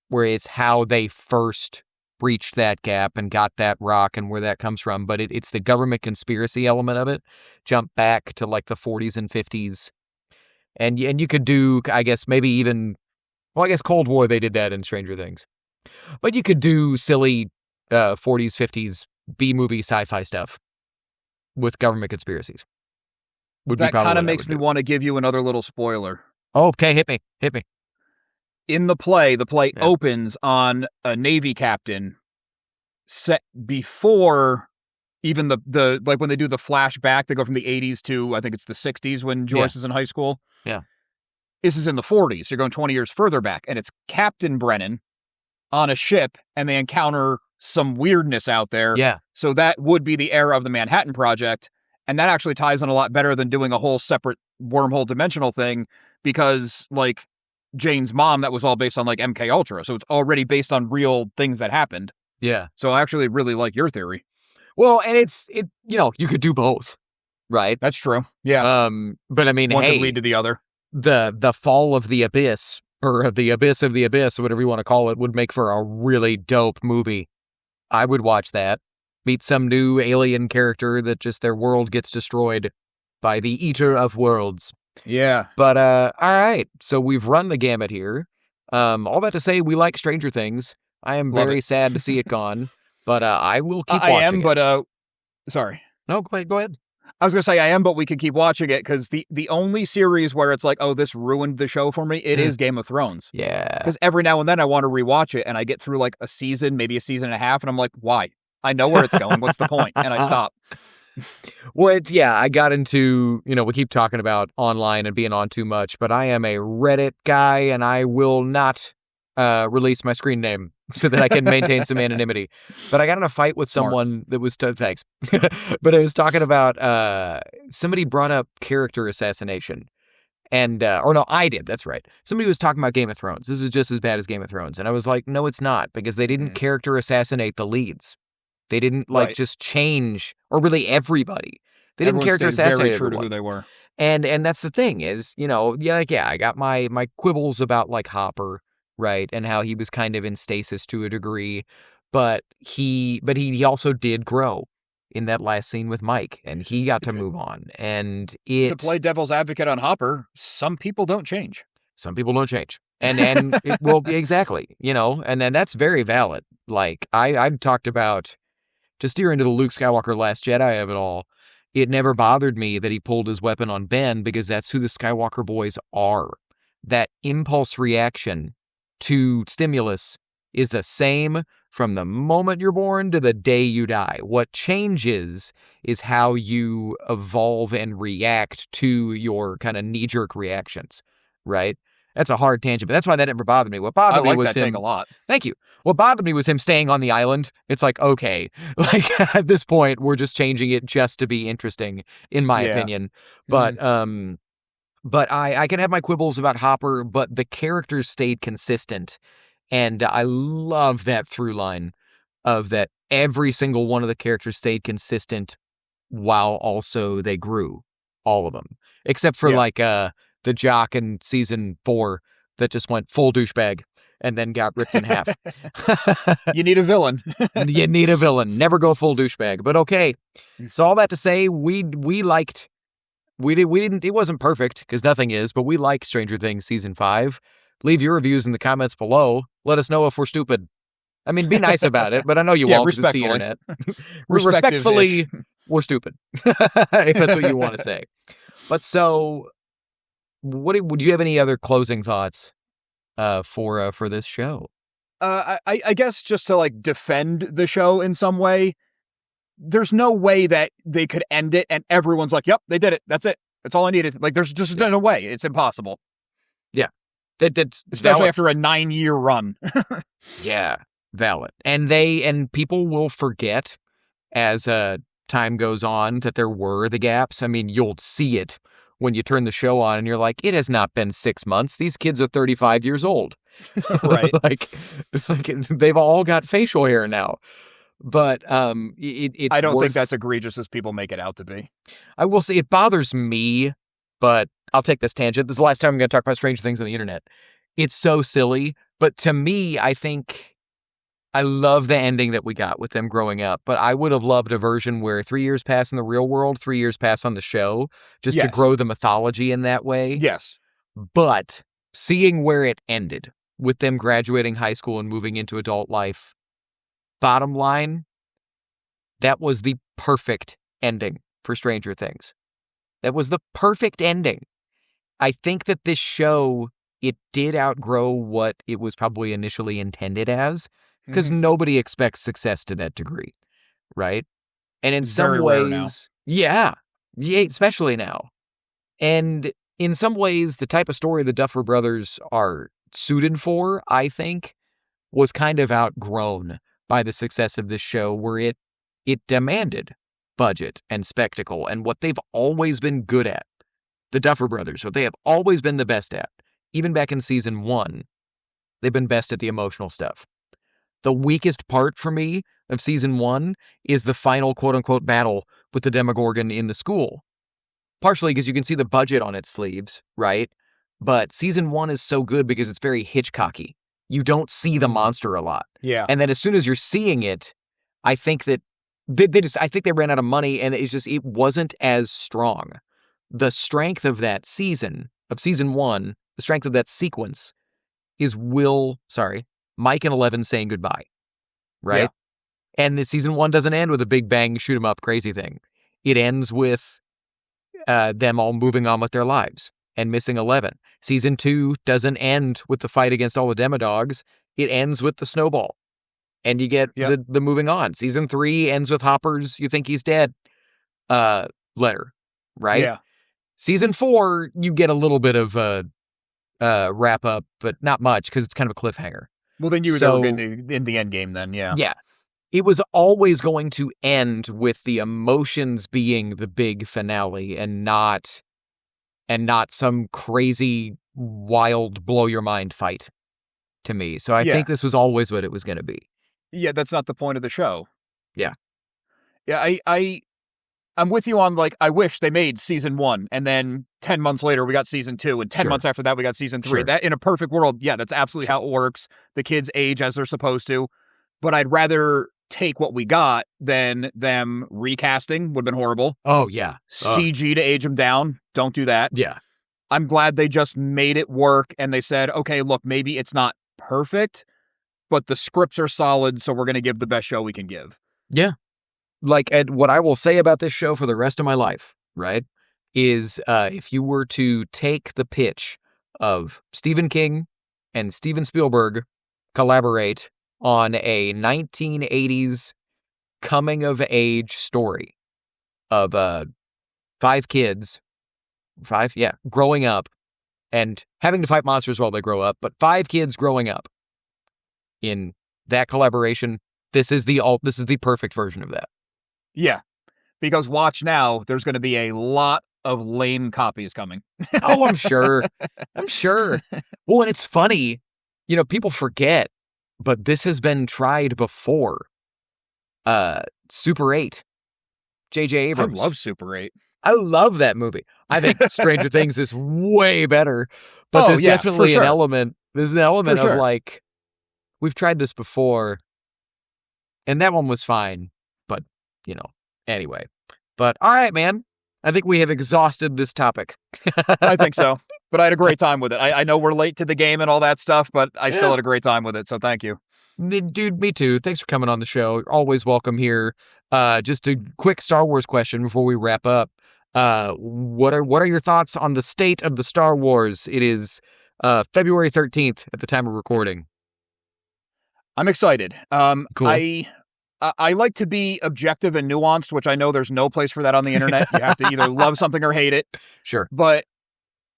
where it's how they first breached that gap and got that rock and where that comes from. But it's the government conspiracy element of it. Jump back to like the 40s and 50s. And you could do, I guess, maybe even, well, I guess Cold War, they did that in Stranger Things. But you could do silly 40s, 50s B-movie sci-fi stuff with government conspiracies. That kind of makes me want to give you another little spoiler. Oh, okay, hit me. In the play opens on a Navy captain set before even the like when they do the flashback, they go from the 80s to, I think it's the 60s when Joyce is in high school. Yeah. This is in the 40s. You're going 20 years further back, and it's Captain Brennan on a ship, and they encounter some weirdness out there. Yeah. So that would be the era of the Manhattan Project, and that actually ties in a lot better than doing a whole separate wormhole dimensional thing, because, like, Jane's mom, that was all based on, like, MK Ultra, so it's already based on real things that happened. Yeah. So I actually really like your theory. Well, and you could do both, right? That's true. Yeah. But I mean, one could lead to the other. The fall of the abyss, or the abyss of the abyss, or whatever you want to call it, would make for a really dope movie. I would watch that. Meet some new alien character that just their world gets destroyed by the Eater of Worlds. Yeah. But, all right. So we've run the gamut here. All that to say, we like Stranger Things. I am very sad to see it gone, but I will keep watching I am, it. but, sorry. No, go ahead. I was going to say I am, but we can keep watching it, because the only series where it's like, oh, this ruined the show for me, it is Game of Thrones. Yeah. Because every now and then I want to rewatch it, and I get through like a season, maybe a season and a half, and I'm like, why? I know where it's going. What's the point? And I stop. Well, I got into, we keep talking about online and being on too much, but I am a Reddit guy, and I will not release my screen name so that I can maintain some anonymity. But I got in a fight with someone that was, thanks, but I was talking about, somebody brought up character assassination. And, or no, I did. That's right. Somebody was talking about Game of Thrones. This is just as bad as Game of Thrones. And I was like, no, it's not, because they didn't character assassinate the leads. They didn't just change, or really everybody. They didn't character assassinate very true to who they were. And that's the thing is, I got my quibbles about like Hopper, right, and how he was kind of in stasis to a degree, but he also did grow in that last scene with Mike, and he got to move on. And to play devil's advocate on Hopper, some people don't change. Some people don't change. And well, exactly, and then that's very valid. Like I've talked about, to steer into the Luke Skywalker Last Jedi of it all, it never bothered me that he pulled his weapon on Ben, because that's who the Skywalker boys are. That impulse reaction to stimulus is the same from the moment you're born to the day you die. What changes is how you evolve and react to your kind of knee-jerk reactions, right? That's a hard tangent, but that's why that never bothered me. What bothered me was that him. take a lot. Thank you. What bothered me was him staying on the island. It's like, okay, like at this point, we're just changing it just to be interesting, in my opinion. But, but I can have my quibbles about Hopper, but the characters stayed consistent, and I love that through line of that every single one of the characters stayed consistent while also they grew, all of them, except for the jock in season 4 that just went full douchebag and then got ripped in half. You need a villain. You need a villain. Never go full douchebag. But okay. So all that to say, we liked. We didn't. It wasn't perfect, because nothing is. But we like Stranger Things season 5. Leave your reviews in the comments below. Let us know if we're stupid. I mean, be nice about it. But I know you won't, because it's the internet. Respectfully, we're stupid. If that's what you want to say. But so. Would you have any other closing thoughts for this show? I guess just to like defend the show in some way, there's no way that they could end it and everyone's like, yep, they did it. That's it. That's all I needed. Like, there's just no way. It's impossible. Yeah. Especially after a 9-year run. Yeah. Valid. And people will forget as time goes on that there were the gaps. I mean, you'll see it when you turn the show on and you're like, it has not been 6 months. These kids are 35 years old. Right. It's like they've all got facial hair now. But it's I don't think that's egregious as people make it out to be. I will say it bothers me, but I'll take this tangent. This is the last time I'm going to talk about Stranger Things on the internet. It's so silly, but to me, I think I love the ending that we got with them growing up, but I would have loved a version where 3 years pass in the real world, 3 years pass on the show, just to grow the mythology in that way. Yes. But seeing where it ended, with them graduating high school and moving into adult life, bottom line, that was the perfect ending for Stranger Things. That was the perfect ending. I think that this show, it did outgrow what it was probably initially intended as, because nobody expects success to that degree, right? And in some ways, yeah, especially now. And in some ways, the type of story the Duffer Brothers are suited for, I think, was kind of outgrown by the success of this show, where it demanded budget and spectacle and what they've always been good at. The Duffer Brothers, what they have always been the best at. Even back in season 1, they've been best at the emotional stuff. The weakest part for me of season 1 is the final quote-unquote battle with the Demogorgon in the school. Partially because you can see the budget on its sleeves, right? But season 1 is so good because it's very Hitchcocky. You don't see the monster a lot. Yeah. And then as soon as you're seeing it, I think that I think they ran out of money, and it wasn't as strong. The strength of that season, of season 1, the strength of that sequence is Mike and Eleven saying goodbye, right? Yeah. And the season 1 doesn't end with a big bang, shoot 'em up crazy thing. It ends with them all moving on with their lives and missing Eleven. Season 2 doesn't end with the fight against all the Demodogs. It ends with the snowball. And you get the moving on. Season 3 ends with Hopper's "you think he's dead" letter, right? Yeah. Season 4, you get a little bit of a wrap up, but not much because it's kind of a cliffhanger. Well, then you were in the end game then, yeah. Yeah. It was always going to end with the emotions being the big finale and not some crazy, wild, blow your mind fight to me. So I think this was always what it was going to be. Yeah, that's not the point of the show. Yeah. Yeah, I'm with you on, like, I wish they made season 1, and then 10 months later we got season 2, and 10 months after that we got season 3. That, in a perfect world, yeah, that's absolutely how it works. The kids age as they're supposed to. But I'd rather take what we got than them recasting. Would have been horrible. Oh, yeah. CG to age them down. Don't do that. Yeah. I'm glad they just made it work, and they said, okay, look, maybe it's not perfect, but the scripts are solid, so we're going to give the best show we can give. Yeah. Like, what I will say about this show for the rest of my life, right, is if you were to take the pitch of Stephen King and Steven Spielberg collaborate on a 1980s coming-of-age story of 5 kids, growing up and having to fight monsters while they grow up, but 5 kids growing up in that collaboration, this is the perfect version of that. Yeah, because watch now, there's going to be a lot of lame copies coming. Oh, I'm sure. Well, and it's funny, people forget, but this has been tried before. Super 8. J.J. Abrams. I love Super 8. I love that movie. I think Stranger Things is way better, but there's definitely an element. There's an element of like, we've tried this before, and that one was fine, but, anyway. But, all right, man. I think we have exhausted this topic. I think so. But I had a great time with it. I know we're late to the game and all that stuff, but I still had a great time with it, so thank you. Dude, me too. Thanks for coming on the show. Always welcome here. Just a quick Star Wars question before we wrap up. What are your thoughts on the state of the Star Wars? It is February 13th at the time of recording. I'm excited. Cool. I like to be objective and nuanced, which I know there's no place for that on the internet. You have to either love something or hate it. Sure. But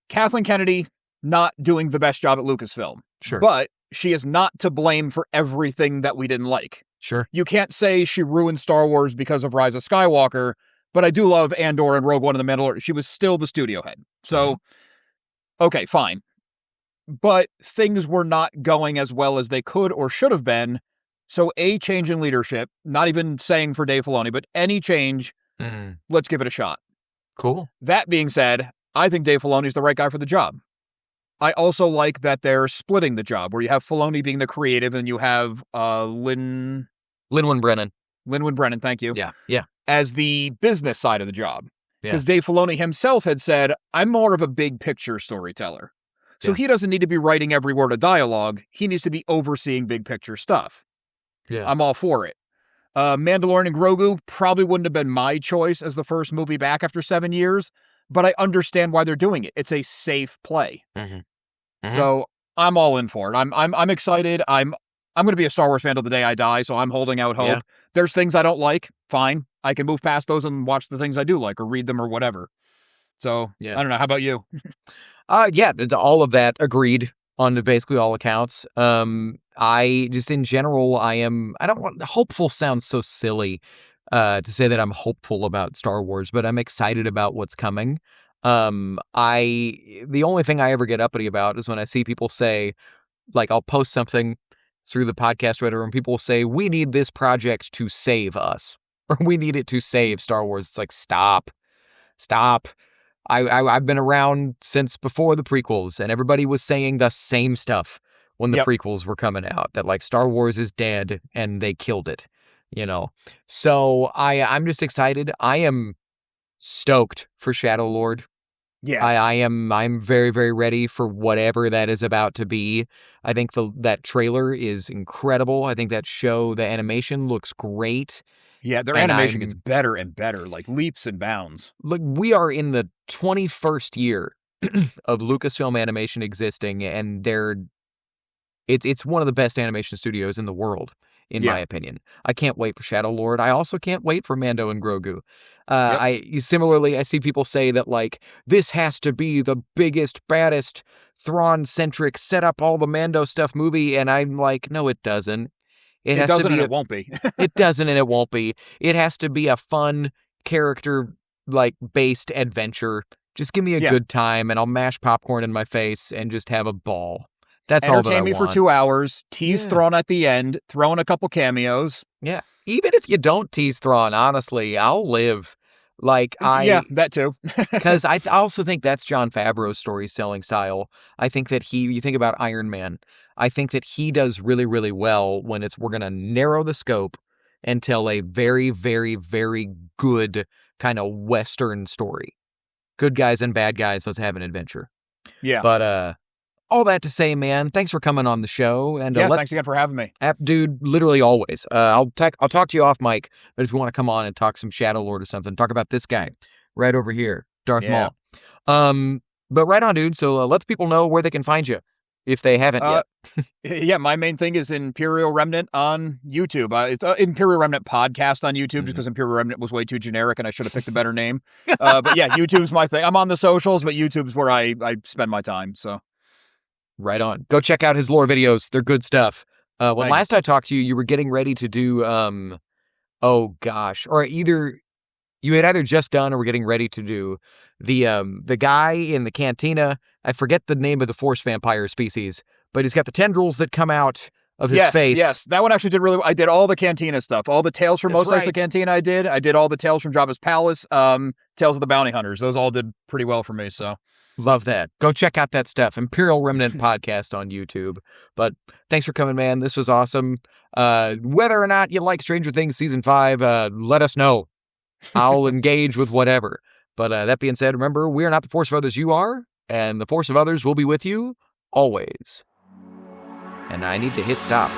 Kathleen Kennedy not doing the best job at Lucasfilm. Sure. But she is not to blame for everything that we didn't like. Sure. You can't say she ruined Star Wars because of Rise of Skywalker, but I do love Andor and Rogue One and The Mandalorian. She was still the studio head. So, okay, fine. But things were not going as well as they could or should have been. So a change in leadership, not even saying for Dave Filoni, but any change, let's give it a shot. Cool. That being said, I think Dave Filoni is the right guy for the job. I also like that they're splitting the job, where you have Filoni being the creative and you have Linwin Brennan, thank you. Yeah. As the business side of the job. Because Dave Filoni himself had said, I'm more of a big picture storyteller. So he doesn't need to be writing every word of dialogue. He needs to be overseeing big picture stuff. Yeah. I'm all for it. Mandalorian and Grogu probably wouldn't have been my choice as the first movie back after 7 years, but I understand why they're doing it. It's a safe play. So I'm all in for it. I'm excited. I'm going to be a Star Wars fan till the day I die, so I'm holding out hope. There's things I don't like. Fine. I can move past those and watch the things I do like or read them or whatever. So I don't know. How about you? All of that agreed on basically all accounts. I just in general, hopeful sounds so silly to say that I'm hopeful about Star Wars, but I'm excited about what's coming. The only thing I ever get uppity about is when I see people say, like, I'll post something through the podcast or whatever, and people will say, we need this project to save us, or we need it to save Star Wars. It's like, stop. I've been around since before the prequels, and everybody was saying the same stuff when the prequels were coming out, that like Star Wars is dead and they killed it, So I'm just excited. I am stoked for Shadow Lord. Yes. I'm very, very ready for whatever that is about to be. I think that trailer is incredible. I think that show, the animation looks great. Yeah, their animation gets better and better, like leaps and bounds. Look, we are in the 21st year of Lucasfilm Animation existing, and it's one of the best animation studios in the world, in my opinion. I can't wait for Shadow Lord. I also can't wait for Mando and Grogu. Similarly, I see people say that, like, this has to be the biggest, baddest, Thrawn-centric, set up all the Mando stuff movie, and I'm like, no, it doesn't. It doesn't and it won't be. It doesn't and it won't be. It has to be a fun, character, like, based adventure. Just give me a good time, and I'll mash popcorn in my face and just have a ball. That's all that I want. Entertain me for 2 hours, tease Thrawn at the end, throw in a couple cameos. Yeah. Even if you don't tease Thrawn, honestly, I'll live. Yeah, that too. Because I also think that's Jon Favreau's storytelling style. I think that you think about Iron Man, I think that he does really, really well when we're going to narrow the scope and tell a very, very, very good kind of Western story. Good guys and bad guys, let's have an adventure. Yeah. But, all that to say, man, thanks for coming on the show. And thanks again for having me. Dude, literally always. I'll talk to you off mic, but if you want to come on and talk some Shadow Lord or something, talk about this guy right over here, Darth Maul. But right on, dude. So let the people know where they can find you if they haven't yet. My main thing is Imperial Remnant on YouTube. It's Imperial Remnant Podcast on YouTube, just because Imperial Remnant was way too generic and I should have picked a better name. But yeah, YouTube's my thing. I'm on the socials, but YouTube's where I spend my time. So. Right on. Go check out his lore videos. They're good stuff. When last I talked to you, you were getting ready to do, or you had either just done or were getting ready to do the guy in the cantina. I forget the name of the force vampire species, but he's got the tendrils that come out of his face. Yes, that one actually did really well. I did all the cantina stuff. All the Tales from Mos Eisley Cantina I did. I did all the Tales from Jabba's Palace, Tales of the Bounty Hunters. Those all did pretty well for me, so. Love that. Go check out that stuff. Imperial Remnant Podcast on YouTube. But thanks for coming, man. This was awesome. Whether or not you like Stranger Things Season 5, let us know. I'll engage with whatever. But that being said, remember, we are not the force of others, you are, and the force of others will be with you always. And I need to hit stop.